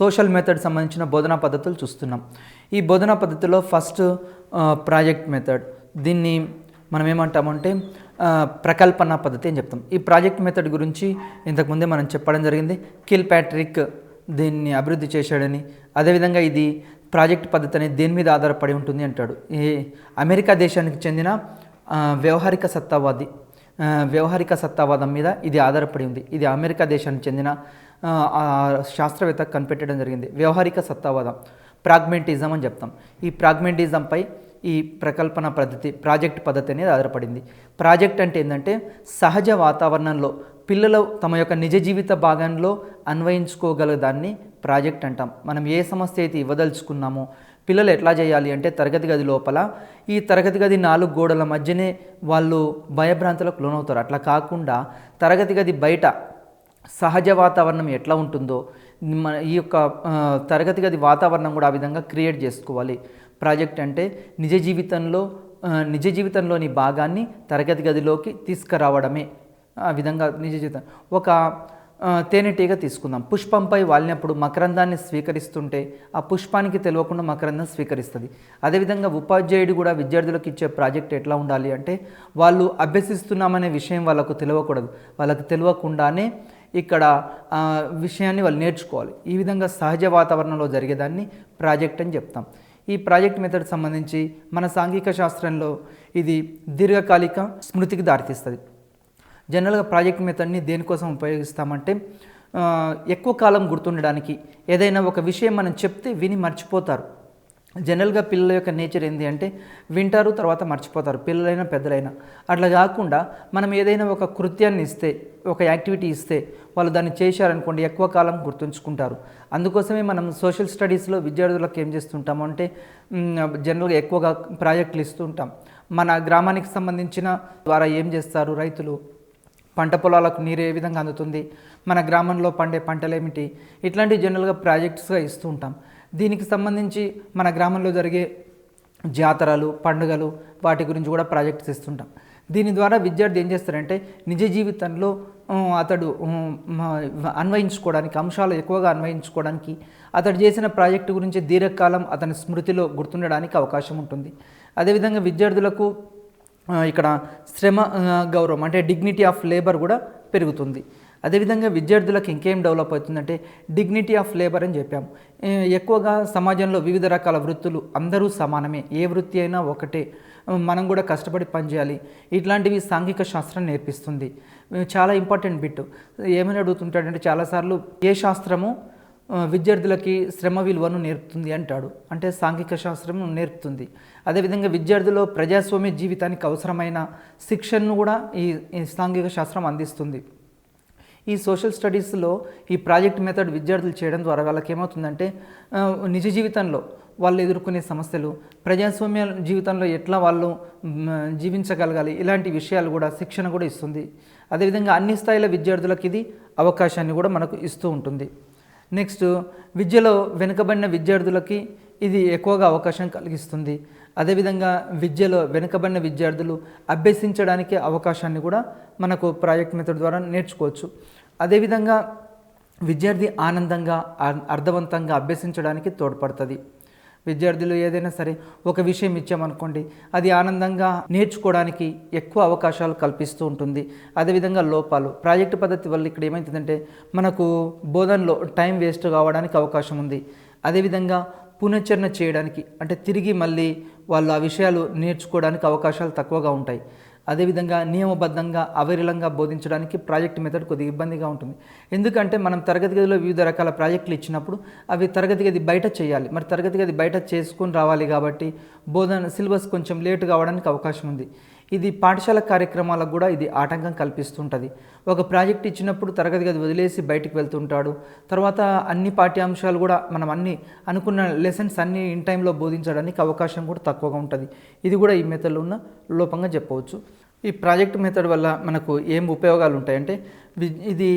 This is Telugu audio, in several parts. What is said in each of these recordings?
సోషల్ మెథడ్ సంబంధించిన బోధనా పద్ధతులు చూస్తున్నాం. ఈ బోధనా పద్ధతిలో ఫస్ట్ ప్రాజెక్ట్ మెథడ్. దీన్ని మనం ఏమంటామంటే ప్రకల్పన పద్ధతి అని చెప్తాం. ఈ ప్రాజెక్ట్ మెథడ్ గురించి ఇంతకుముందే మనం చెప్పడం జరిగింది. కిల్ ప్యాట్రిక్ దీన్ని అభివృద్ధి చేశాడని, అదేవిధంగా ఇది ప్రాజెక్ట్ పద్ధతి అనేది దేని మీద ఆధారపడి ఉంటుంది అంటాడు. ఈ అమెరికా దేశానికి చెందిన వ్యవహారిక సత్తావాదం మీద ఇది ఆధారపడి ఉంది. ఇది అమెరికా దేశానికి చెందిన శాస్త్రవేత్త కనిపెట్టడం జరిగింది. వ్యవహారిక సత్తావాదం, ప్రాగ్మెటిజం అని చెప్తాం. ఈ ప్రాగ్మెటిజంపై ఈ ప్రకల్పన పద్ధతి, ప్రాజెక్ట్ పద్ధతి అనేది ఆధారపడింది. ప్రాజెక్ట్ అంటే ఏంటంటే సహజ వాతావరణంలో పిల్లలు తమ యొక్క నిజ జీవిత భాగంలో అన్వయించుకోగల దాన్ని ప్రాజెక్ట్ అంటాం. మనం ఏ సమస్య అయితే ఇవ్వదలుచుకున్నామో పిల్లలు ఎట్లా చేయాలి అంటే తరగతి గది లోపల, ఈ తరగతి గది 4 గోడల మధ్యనే వాళ్ళు భయభ్రాంతులకు లోనవుతారు. అట్లా కాకుండా తరగతి గది బయట సహజ వాతావరణం ఎట్లా ఉంటుందో ఈ యొక్క తరగతి గది వాతావరణం కూడా ఆ విధంగా క్రియేట్ చేసుకోవాలి. ప్రాజెక్ట్ అంటే నిజ జీవితంలోని భాగాన్ని తరగతి గదిలోకి తీసుకురావడమే. ఆ విధంగా నిజ జీవితం ఒక తేనెటీగ తీసుకుందాం. పుష్పంపై వాలినప్పుడు మకరందాన్ని స్వీకరిస్తుంటే ఆ పుష్పానికి తెలియకుండా మకరందం స్వీకరిస్తుంది. అదేవిధంగా ఉపాధ్యాయుడు కూడా విద్యార్థులకు ఇచ్చే ప్రాజెక్ట్ ఎట్లా ఉండాలి అంటే వాళ్ళు అభ్యసిస్తున్నామనే విషయం వాళ్ళకు తెలియకూడదు. వాళ్ళకు తెలియకుండానే ఇక్కడ విషయాన్ని వాళ్ళు నేర్చుకోవాలి. ఈ విధంగా సహజ వాతావరణంలో జరిగేదాన్ని ప్రాజెక్ట్ అని చెప్తాం. ఈ ప్రాజెక్ట్ మెథడ్ సంబంధించి మన సాంఘిక శాస్త్రంలో ఇది దీర్ఘకాలిక స్మృతికి దారితీస్తుంది. జనరల్గా ప్రాజెక్ట్ మెథడ్ని దేనికోసం ఉపయోగిస్తామంటే ఎక్కువ కాలం గుర్తుండడానికి. ఏదైనా ఒక విషయం మనం చెప్తే విని మర్చిపోతారు. జనరల్గా పిల్లల యొక్క నేచర్ ఏంటి అంటే వింటారు, తర్వాత మర్చిపోతారు, పిల్లలైనా పెద్దలైనా. అట్లా కాకుండా మనం ఏదైనా ఒక కృత్యాన్ని ఇస్తే, ఒక యాక్టివిటీ ఇస్తే వాళ్ళు దాన్ని చేశారనుకోండి ఎక్కువ కాలం గుర్తుంచుకుంటారు. అందుకోసమే మనం సోషల్ స్టడీస్లో విద్యార్థులకు ఏం చేస్తుంటాము అంటే జనరల్గా ఎక్కువగా ప్రాజెక్టులు ఇస్తుంటాం. మన గ్రామానికి సంబంధించిన ద్వారా ఏం చేస్తారు రైతులు, పంట పొలాలకు నీరు ఏ విధంగా అందుతుంది, మన గ్రామంలో పండే పంటలేమిటి, ఇట్లాంటివి జనరల్గా ప్రాజెక్ట్స్గా ఇస్తూ ఉంటాం. దీనికి సంబంధించి మన గ్రామంలో జరిగే జాతరలు, పండుగలు, వాటి గురించి కూడా ప్రాజెక్ట్స్ ఇస్తుంటాం. దీని ద్వారా విద్యార్థి ఏం చేస్తారంటే నిజ జీవితంలో అతడు అన్వయించుకోవడానికి, అంశాలు ఎక్కువగా అన్వయించుకోవడానికి, అతడు చేసిన ప్రాజెక్టు గురించి దీర్ఘకాలం అతని స్మృతిలో గుర్తుండడానికి అవకాశం ఉంటుంది. అదేవిధంగా విద్యార్థులకు ఇక్కడ శ్రమ గౌరవం అంటే డిగ్నిటీ ఆఫ్ లేబర్ కూడా పెరుగుతుంది. అదేవిధంగా విద్యార్థులకు ఇంకేం డెవలప్ అవుతుందంటే డిగ్నిటీ ఆఫ్ లేబర్ అని చెప్పాము. ఎక్కువగా సమాజంలో వివిధ రకాల వృత్తులు, అందరూ సమానమే, ఏ వృత్తి అయినా ఒకటే, మనం కూడా కష్టపడి పనిచేయాలి, ఇట్లాంటివి సాంఘిక శాస్త్రం నేర్పిస్తుంది. చాలా ఇంపార్టెంట్ బిట్. ఏమని అడుగుతుంటాడంటే చాలాసార్లు ఏ శాస్త్రము విద్యార్థులకి శ్రమ విలువను నేర్పుతుంది అంటాడు. అంటే సాంఘిక శాస్త్రం నేర్పుతుంది. అదేవిధంగా విద్యార్థులు ప్రజాస్వామ్య జీవితానికి అవసరమైన శిక్షణను కూడా ఈ సాంఘిక శాస్త్రం అందిస్తుంది. ఈ సోషల్ స్టడీస్లో ఈ ప్రాజెక్ట్ మెథడ్ విద్యార్థులు చేయడం ద్వారా వాళ్ళకి ఏమవుతుందంటే నిజ జీవితంలో వాళ్ళు ఎదుర్కొనే సమస్యలు, ప్రజాస్వామ్య జీవితంలో ఎట్లా వాళ్ళు జీవించగలగాలి, ఇలాంటి విషయాలు కూడా శిక్షణ కూడా ఇస్తుంది. అదేవిధంగా అన్ని స్థాయిల విద్యార్థులకు ఇది అవకాశాన్ని కూడా మనకు ఇస్తూ ఉంటుంది. నెక్స్ట్, విద్యలో వెనుకబడిన విద్యార్థులకి ఇది ఎక్కువగా అవకాశం కలిగిస్తుంది. అదేవిధంగా విద్యలో వెనుకబడిన విద్యార్థులు అభ్యసించడానికి అవకాశాన్ని కూడా మనకు ప్రాజెక్ట్ మెథడ్ ద్వారా నేర్చుకోవచ్చు. అదేవిధంగా విద్యార్థి ఆనందంగా, అర్థవంతంగా అభ్యసించడానికి తోడ్పడుతుంది. విద్యార్థులు ఏదైనా సరే ఒక విషయం ఇచ్చామనుకోండి, అది ఆనందంగా నేర్చుకోవడానికి ఎక్కువ అవకాశాలు కల్పిస్తూ ఉంటుంది. అదేవిధంగా లోపాలు, ప్రాజెక్టు పద్ధతి వల్ల ఇక్కడ ఏమవుతుందంటే మనకు బోధనలో టైం వేస్ట్ కావడానికి అవకాశం ఉంది. అదేవిధంగా పునశ్చరణ చేయడానికి, అంటే తిరిగి మళ్ళీ వాళ్ళు ఆ విషయాలు నేర్చుకోవడానికి అవకాశాలు తక్కువగా ఉంటాయి. అదేవిధంగా నియమబద్ధంగా అవిరళంగా బోధించడానికి ప్రాజెక్ట్ మెథడ్ కొద్దిగా ఇబ్బందిగా ఉంటుంది. ఎందుకంటే మనం తరగతి గదిలో వివిధ రకాల ప్రాజెక్టులు ఇచ్చినప్పుడు అవి తరగతి గది బయట చేయాలి. మరి తరగతి గది బయట చేసుకొని రావాలి కాబట్టి బోధన సిలబస్ కొంచెం లేట్ కావడానికి అవకాశం ఉంది. ఇది పాఠశాల కార్యక్రమాలకు కూడా ఇది ఆటంకం కల్పిస్తుంటుంది. ఒక ప్రాజెక్ట్ ఇచ్చినప్పుడు తరగతి గది వదిలేసి బయటికి వెళ్తుంటాడు. తర్వాత అన్ని పాఠ్యాంశాలు కూడా మనం అన్ని అనుకున్న లెసన్స్ అన్ని ఇన్ టైంలో బోధించడానికి అవకాశం కూడా తక్కువగా ఉంటుంది. ఇది కూడా ఈ మెథడ్లో ఉన్న లోపంగా చెప్పవచ్చు. ఈ ప్రాజెక్ట్ మెథడ్ వల్ల మనకు ఏం ఉపయోగాలు ఉంటాయంటే ఇది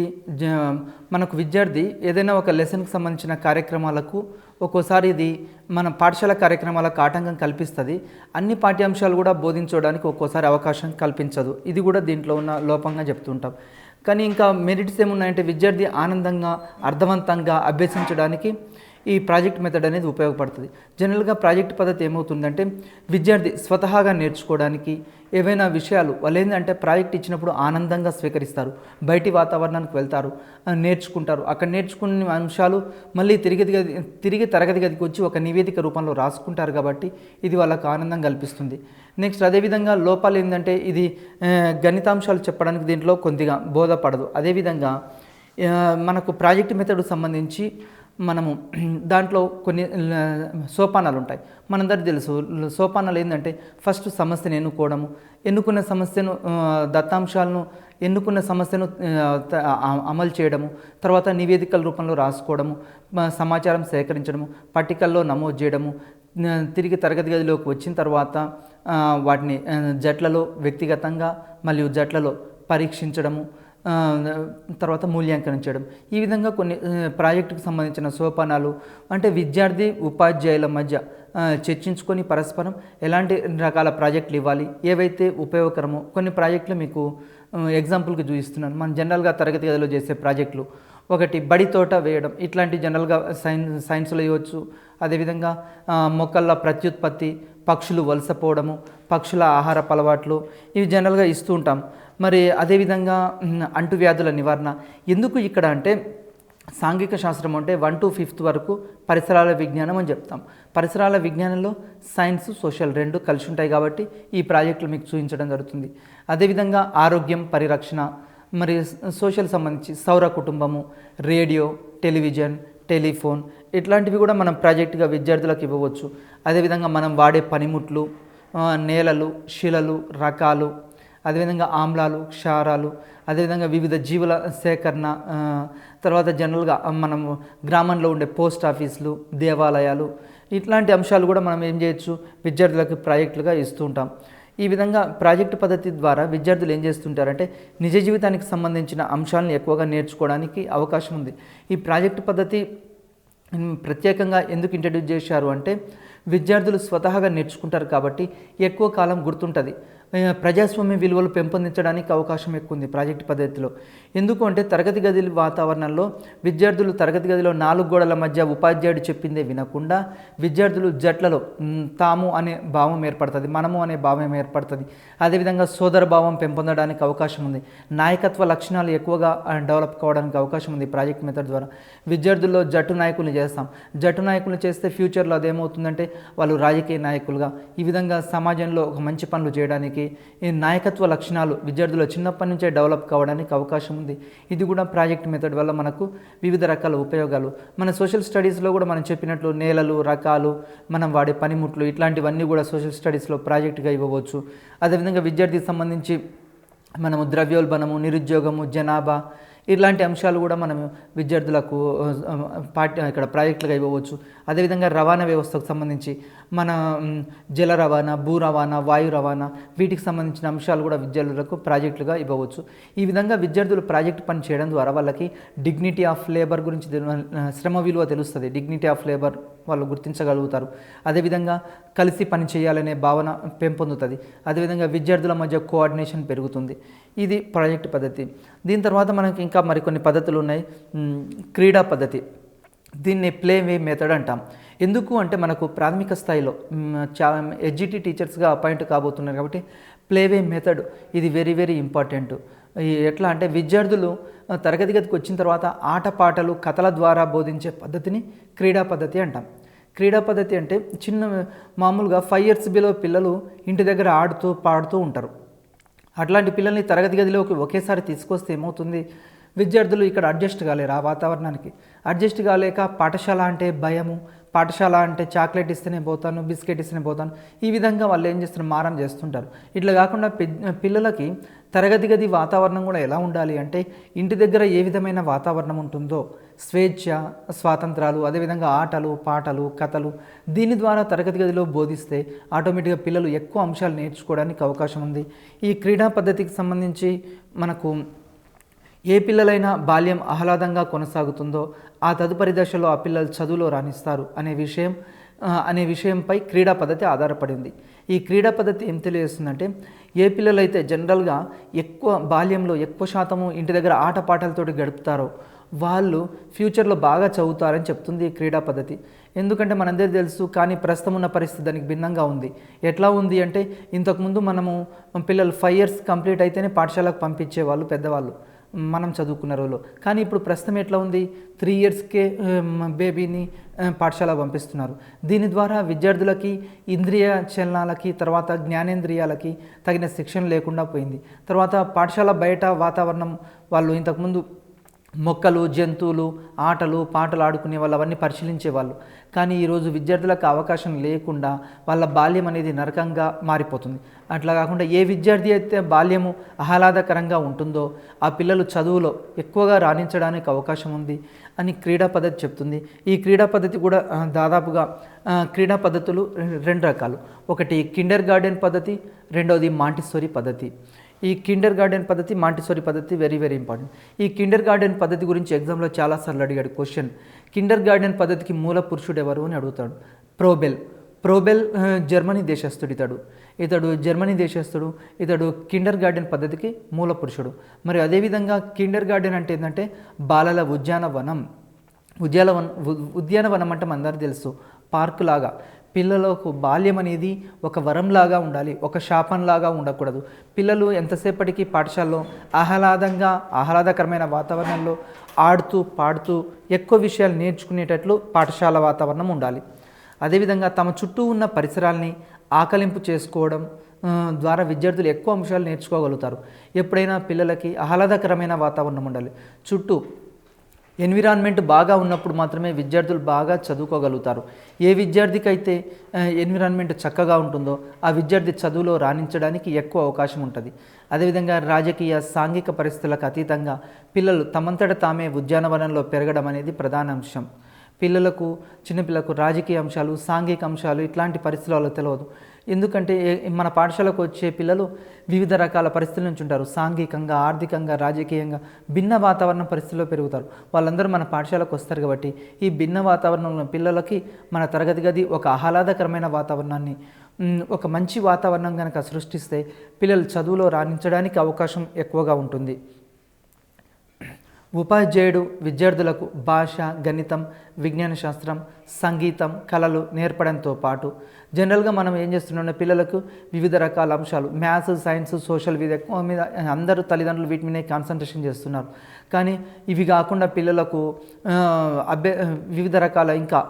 మనకు విద్యార్థి ఏదైనా ఒక లెసన్కి సంబంధించిన కార్యక్రమాలకు ఒక్కోసారి ఇది మన పాఠశాల కార్యక్రమాలకు ఆటంకం కల్పిస్తుంది. అన్ని పాఠ్యాంశాలు కూడా బోధించడానికి ఒక్కోసారి అవకాశం కల్పించదు. ఇది కూడా దీంట్లో ఉన్న లోపంగా చెప్తుంటాం. కానీ ఇంకా మెరిట్స్ ఏమున్నాయంటే విద్యార్థి ఆనందంగా అర్థవంతంగా అభ్యసించడానికి ఈ ప్రాజెక్ట్ మెథడ్ అనేది ఉపయోగపడుతుంది. జనరల్గా ప్రాజెక్ట్ పద్ధతి ఏమవుతుందంటే విద్యార్థి స్వతహాగా నేర్చుకోవడానికి ఏవైనా విషయాలు వాళ్ళు ఏంటంటే ప్రాజెక్ట్ ఇచ్చినప్పుడు ఆనందంగా స్వీకరిస్తారు, బయటి వాతావరణానికి వెళ్తారు, నేర్చుకుంటారు. అక్కడ నేర్చుకున్న అంశాలు మళ్ళీ తిరిగి తరగతి గదికి వచ్చి ఒక నివేదిక రూపంలో రాసుకుంటారు కాబట్టి ఇది వాళ్ళకు ఆనందం కల్పిస్తుంది. నెక్స్ట్ అదేవిధంగా లోపాలు ఏంటంటే ఇది గణితాంశాలు చెప్పడానికి దీంట్లో కొద్దిగా బోధపడదు. అదేవిధంగా మనకు ప్రాజెక్ట్ మెథడ్ సంబంధించి మనము దాంట్లో కొన్ని సోపానాలు ఉంటాయి. మనందరికీ తెలుసు సోపానాలు ఏంటంటే ఫస్ట్ సమస్యను ఎన్నుకున్న సమస్యను దత్తాంశాలను ఎన్నుకున్న సమస్యను అమలు చేయడము, తర్వాత నివేదికల రూపంలో రాసుకోవడము, సమాచారం సేకరించడము, పట్టికల్లో నమోదు చేయడము, తిరిగి తరగతి గదిలోకి వచ్చిన తర్వాత వాటిని జట్లలో వ్యక్తిగతంగా మరియు జట్లలో పరీక్షించడము, తర్వాత మూల్యాంకనం చేయడం. ఈ విధంగా కొన్ని ప్రాజెక్టుకు సంబంధించిన సోపానాలు అంటే విద్యార్థి ఉపాధ్యాయుల మధ్య చర్చించుకొని పరస్పరం ఎలాంటి రకాల ప్రాజెక్టులు ఇవ్వాలి, ఏవైతే ఉపయోగకరమో కొన్ని ప్రాజెక్టులు మీకు ఎగ్జాంపుల్కి చూపిస్తున్నాను. మనం జనరల్గా తరగతి గదిలో చేసే ప్రాజెక్టులు ఒకటి బడి తోట వేయడం, ఇట్లాంటి జనరల్గా సైన్స్లో ఇవ్వచ్చు. అదేవిధంగా మొక్కల ప్రత్యుత్పత్తి, పక్షులు వలసపోవడము, పక్షుల ఆహారపు అలవాట్లు, ఇవి జనరల్గా ఇస్తూ ఉంటాం. మరి అదేవిధంగా అంటువ్యాధుల నివారణ. ఎందుకు ఇక్కడ అంటే సాంఘిక శాస్త్రం అంటే 1 to 5th వరకు పరిసరాల విజ్ఞానం అని చెప్తాం. పరిసరాల విజ్ఞానంలో సైన్స్ సోషల్ రెండు కలిసి ఉంటాయి కాబట్టి ఈ ప్రాజెక్టులు మీకు చూపించడం జరుగుతుంది. అదేవిధంగా ఆరోగ్యం పరిరక్షణ, మరి సోషల్ సంబంధించి సౌర కుటుంబము, రేడియో, టెలివిజన్, టెలిఫోన్ ఇట్లాంటివి కూడా మనం ప్రాజెక్టుగా విద్యార్థులకు ఇవ్వవచ్చు. అదేవిధంగా మనం వాడే పనిముట్లు, నేలలు, శిలలు, రకాలు, అదేవిధంగా ఆమ్లాలు, క్షారాలు, అదేవిధంగా వివిధ జీవుల సేకరణ, తర్వాత జనరల్గా మనం గ్రామంలో ఉండే పోస్ట్ ఆఫీసులు, దేవాలయాలు, ఇట్లాంటి అంశాలు కూడా మనం ఏం చేయొచ్చు విద్యార్థులకు ప్రాజెక్టులుగా ఇస్తూ ఉంటాం. ఈ విధంగా ప్రాజెక్టు పద్ధతి ద్వారా విద్యార్థులు ఏం చేస్తుంటారంటే నిజ జీవితానికి సంబంధించిన అంశాలను ఎక్కువగా నేర్చుకోవడానికి అవకాశం ఉంది. ఈ ప్రాజెక్టు పద్ధతి ప్రత్యేకంగా ఎందుకు ఇంట్రడ్యూస్ చేశారు అంటే విద్యార్థులు స్వతహాగా నేర్చుకుంటారు కాబట్టి ఎక్కువ కాలం గుర్తుంటుంది. ప్రజాస్వామ్య విలువలు పెంపొందించడానికి అవకాశం ఎక్కువ ఉంది ప్రాజెక్ట్ పద్ధతిలో. ఎందుకు అంటే తరగతి గది వాతావరణంలో విద్యార్థులు తరగతి గదిలో 4 గోడల మధ్య ఉపాధ్యాయుడు చెప్పిందే వినకుండా విద్యార్థులు జట్లలో తాము అనే భావం ఏర్పడుతుంది, మనము అనే భావం ఏర్పడుతుంది. అదేవిధంగా సోదర భావం పెంపొందడానికి అవకాశం ఉంది. నాయకత్వ లక్షణాలు ఎక్కువగా డెవలప్ కావడానికి అవకాశం ఉంది ప్రాజెక్ట్ మెథడ్ ద్వారా. విద్యార్థుల్లో జట్టు నాయకుల్ని చేస్తాం. జట్టు నాయకుల్ని చేస్తే ఫ్యూచర్లో అదేమవుతుందంటే వాళ్ళు రాజకీయ నాయకులుగా, ఈ విధంగా సమాజంలో ఒక మంచి పనులు చేయడానికి ఈ నాయకత్వ లక్షణాలు విద్యార్థులు చిన్నప్పటి నుంచే డెవలప్ కావడానికి అవకాశం ఉంది. ఇది కూడా ప్రాజెక్ట్ మెథడ్ వల్ల మనకు వివిధ రకాల ఉపయోగాలు. మన సోషల్ స్టడీస్లో కూడా మనం చెప్పినట్లు నేలలు, రకాలు, మనం వాడే పనిముట్లు ఇట్లాంటివన్నీ కూడా సోషల్ స్టడీస్లో ప్రాజెక్టుగా ఇవ్వవచ్చు. అదేవిధంగా విద్యార్థికి సంబంధించి మనము ద్రవ్యోల్బణము, నిరుద్యోగము, జనాభా ఇలాంటి అంశాలు కూడా మనం విద్యార్థులకు ఇక్కడ ప్రాజెక్టులుగా ఇవ్వవచ్చు. అదేవిధంగా రవాణా వ్యవస్థకు సంబంధించి మన జల రవాణా, భూ రవాణా, వాయు రవాణా వీటికి సంబంధించిన అంశాలు కూడా విద్యార్థులకు ప్రాజెక్టులుగా ఇవ్వవచ్చు. ఈ విధంగా విద్యార్థులు ప్రాజెక్ట్ పని చేయడం ద్వారా వాళ్ళకి డిగ్నిటీ ఆఫ్ లేబర్ గురించి శ్రమ విలువ తెలుస్తుంది. డిగ్నిటీ ఆఫ్ లేబర్ వాళ్ళు గుర్తించగలుగుతారు. అదేవిధంగా కలిసి పని చేయాలనే భావన పెంపొందుతుంది. అదేవిధంగా విద్యార్థుల మధ్య కోఆర్డినేషన్ పెరుగుతుంది. ఇది ప్రాజెక్ట్ పద్ధతి. దీని తర్వాత మనకి ఇంకా మరికొన్ని పద్ధతులు ఉన్నాయి. క్రీడా పద్ధతి, దీన్ని ప్లే వే మెథడ్ అంటాం. ఎందుకు అంటే మనకు ప్రాథమిక స్థాయిలో చాలా ఎడ్జిటి టీచర్స్గా అపాయింట్ కాబోతున్నారు కాబట్టి ప్లే వే మెథడ్ ఇది వెరీ వెరీ ఇంపార్టెంట్. ఎట్లా అంటే విద్యార్థులు తరగతి గదికి వచ్చిన తర్వాత ఆటపాటలు, కథల ద్వారా బోధించే పద్ధతిని క్రీడా పద్ధతి అంటాం. క్రీడా పద్ధతి అంటే మామూలుగా 5 years బిలో పిల్లలు ఇంటి దగ్గర ఆడుతూ పాడుతూ ఉంటారు. అట్లాంటి పిల్లల్ని తరగతి గదిలోకి ఒకేసారి తీసుకొస్తే ఏమవుతుంది, విద్యార్థులు ఇక్కడ అడ్జస్ట్ కాలేరు, ఆ వాతావరణానికి అడ్జస్ట్ కాలేక పాఠశాల అంటే భయము, పాఠశాల అంటే చాక్లెట్ ఇస్తేనే పోతాను, బిస్కెట్ ఇస్తేనే పోతాను, ఈ విధంగా వాళ్ళు ఏం చేస్తారు మారం చేస్తుంటారు. ఇట్లా కాకుండా పిల్లలకి తరగతి గది వాతావరణం కూడా ఎలా ఉండాలి అంటే ఇంటి దగ్గర ఏ విధమైన వాతావరణం ఉంటుందో స్వేచ్ఛ, స్వాతంత్రాలు, అదేవిధంగా ఆటలు, పాటలు, కథలు దీని ద్వారా తరగతి గదిలో బోధిస్తే ఆటోమేటిక్గా పిల్లలు ఎక్కువ అంశాలు నేర్చుకోవడానికి అవకాశం ఉంది. ఈ క్రీడా పద్ధతికి సంబంధించి మనకు ఏ పిల్లలైనా బాల్యం ఆహ్లాదంగా కొనసాగుతుందో ఆ తదుపరి దశలో ఆ పిల్లలు చదువులో రాణిస్తారు అనే విషయం అనే విషయంపై క్రీడా పద్ధతి ఆధారపడింది. ఈ క్రీడా పద్ధతి ఏం తెలియజేస్తుందంటే, ఏ పిల్లలైతే జనరల్గా ఎక్కువ బాల్యంలో ఎక్కువ శాతము ఇంటి దగ్గర ఆటపాటలతోటి గడుపుతారో వాళ్ళు ఫ్యూచర్లో బాగా చదువుతారని చెప్తుంది ఈ క్రీడా పద్ధతి. ఎందుకంటే మనందరికీ తెలుసు, కానీ ప్రస్తుతం ఉన్న పరిస్థితి దానికి భిన్నంగా ఉంది. ఎట్లా ఉంది అంటే, ఇంతకుముందు మనము పిల్లలు 5 years కంప్లీట్ అయితేనే పాఠశాలకు పంపించేవాళ్ళు పెద్దవాళ్ళు మనం చదువుకున్న రోజులో. కానీ ఇప్పుడు ప్రస్తుతం ఎట్లా ఉంది, 3 yearsకే బేబీని పాఠశాలకు పంపిస్తున్నారు. దీని ద్వారా విద్యార్థులకి ఇంద్రియ చలనాలకి, తర్వాత జ్ఞానేంద్రియాలకి తగిన శిక్షణ లేకుండా పోయింది. తర్వాత పాఠశాల బయట వాతావరణం, వాళ్ళు ఇంతకుముందు మొక్కలు, జంతువులు, ఆటలు పాటలు ఆడుకునే వాళ్ళు అవన్నీ పరిశీలించేవాళ్ళు. కానీ ఈరోజు విద్యార్థులకు అవకాశం లేకుండా వాళ్ళ బాల్యం అనేది నరకంగా మారిపోతుంది. అట్లా కాకుండా ఏ విద్యార్థి అయితే బాల్యము ఆహ్లాదకరంగా ఉంటుందో ఆ పిల్లలు చదువులో ఎక్కువగా రాణించడానికి అవకాశం ఉంది అని క్రీడా పద్ధతి చెప్తుంది. ఈ క్రీడా పద్ధతి కూడా దాదాపుగా క్రీడా పద్ధతులు 2 రకాలు. ఒకటి కిండర్ గార్డెన్ పద్ధతి, రెండవది మాంటిసోరీ పద్ధతి. ఈ కిండర్ గార్డెన్ పద్ధతి, మాంటిసోరీ పద్ధతి వెరీ ఇంపార్టెంట్. ఈ కిండర్ గార్డెన్ పద్ధతి గురించి ఎగ్జామ్లో చాలాసార్లు అడిగాడు క్వశ్చన్. కిండర్ గార్డెన్ పద్ధతికి మూల పురుషుడు ఎవరు అని అడుగుతాడు. ప్రోబెల్ జర్మనీ దేశస్థుడు. ఇతడు జర్మనీ దేశస్థుడు. ఇతడు కిండర్ గార్డెన్ పద్ధతికి మూల పురుషుడు. మరి అదేవిధంగా కిండర్ గార్డెన్ అంటే ఏంటంటే బాలల ఉద్యానవనం. ఉద్యానవనం అంటే మనందరికీ తెలుసు, పార్కు లాగా. పిల్లలకు బాల్యం అనేది ఒక వరంలాగా ఉండాలి, ఒక శాపంలాగా ఉండకూడదు. పిల్లలు ఎంతసేపటికి పాఠశాలలో ఆహ్లాదకరమైన వాతావరణంలో ఆడుతూ పాడుతూ ఎక్కువ విషయాలు నేర్చుకునేటట్లు పాఠశాల వాతావరణం ఉండాలి. అదేవిధంగా తమ చుట్టూ ఉన్న పరిసరాల్ని ఆకలింపు చేసుకోవడం ద్వారా విద్యార్థులు ఎక్కువ అంశాలు నేర్చుకోగలుగుతారు. ఎప్పుడైనా పిల్లలకి ఆహ్లాదకరమైన వాతావరణం ఉండాలి. చుట్టూ ఎన్విరాన్మెంట్ బాగా ఉన్నప్పుడు మాత్రమే విద్యార్థులు బాగా చదువుకోగలుగుతారు. ఏ విద్యార్థికి అయితే ఎన్విరాన్మెంట్ చక్కగా ఉంటుందో ఆ విద్యార్థి చదువులో రాణించడానికి ఎక్కువ అవకాశం ఉంటుంది. అదేవిధంగా రాజకీయ, సాంఘిక పరిస్థితులకు అతీతంగా పిల్లలు తమంతట తామే ఉద్యానవనంలో పెరగడం అనేది ప్రధాన అంశం. చిన్నపిల్లలకు రాజకీయ అంశాలు, సాంఘిక అంశాలు ఇట్లాంటి పరిస్థితులలో తెలియదు. ఎందుకంటే మన పాఠశాలకు వచ్చే పిల్లలు వివిధ రకాల పరిస్థితుల నుంచి ఉంటారు. సాంఘికంగా, ఆర్థికంగా, రాజకీయంగా భిన్న వాతావరణ పరిస్థితుల్లో పెరుగుతారు. వాళ్ళందరూ మన పాఠశాలకు వస్తారు కాబట్టి ఈ భిన్న వాతావరణంలో పిల్లలకి మన తరగతి గది ఒక ఆహ్లాదకరమైన వాతావరణాన్ని, ఒక మంచి వాతావరణం కనుక సృష్టిస్తే పిల్లలు చదువులో రాణించడానికి అవకాశం ఎక్కువగా ఉంటుంది. ఉపాధ్యాయుడు విద్యార్థులకు భాష, గణితం, విజ్ఞాన శాస్త్రం, సంగీతం, కళలు నేర్పడంతో పాటు జనరల్గా మనం ఏం చేస్తున్నాం, పిల్లలకు వివిధ రకాల అంశాలు, మ్యాథ్స్, సైన్స్, సోషల్ ఎక్కువ మీద అందరూ తల్లిదండ్రులు వీటి మీదే కాన్సన్ట్రేషన్ చేస్తున్నారు. కానీ ఇవి కాకుండా పిల్లలకు వివిధ రకాల ఇంకా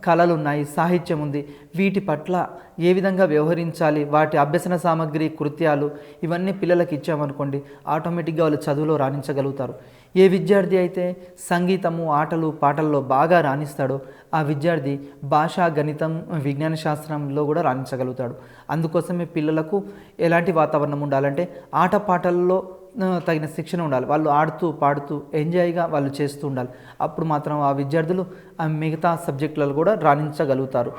కళలు ఉన్నాయి, సాహిత్యం ఉంది. వీటి పట్ల ఏ విధంగా వ్యవహరించాలి, వాటి అభ్యసన సామగ్రి, కృత్యాలు ఇవన్నీ పిల్లలకు ఇచ్చామనుకోండి, ఆటోమేటిక్గా వాళ్ళు చదువులో రాణించగలుగుతారు. ఏ విద్యార్థి అయితే సంగీతము, ఆటలు, పాటల్లో బాగా రాణిస్తాడో ఆ విద్యార్థి భాష, గణితం, విజ్ఞాన శాస్త్రంలో కూడా రాణించగలుగుతాడు. అందుకోసమే పిల్లలకు ఎలాంటి వాతావరణం ఉండాలంటే ఆటపాటల్లో తగిన శిక్షణ ఉండాలి. వాళ్ళు ఆడుతూ పాడుతూ ఎంజాయ్గా వాళ్ళు చేస్తూ ఉండాలి. అప్పుడు మాత్రం ఆ విద్యార్థులు ఆ మిగతా సబ్జెక్టులలో కూడా రాణించగలుగుతారు.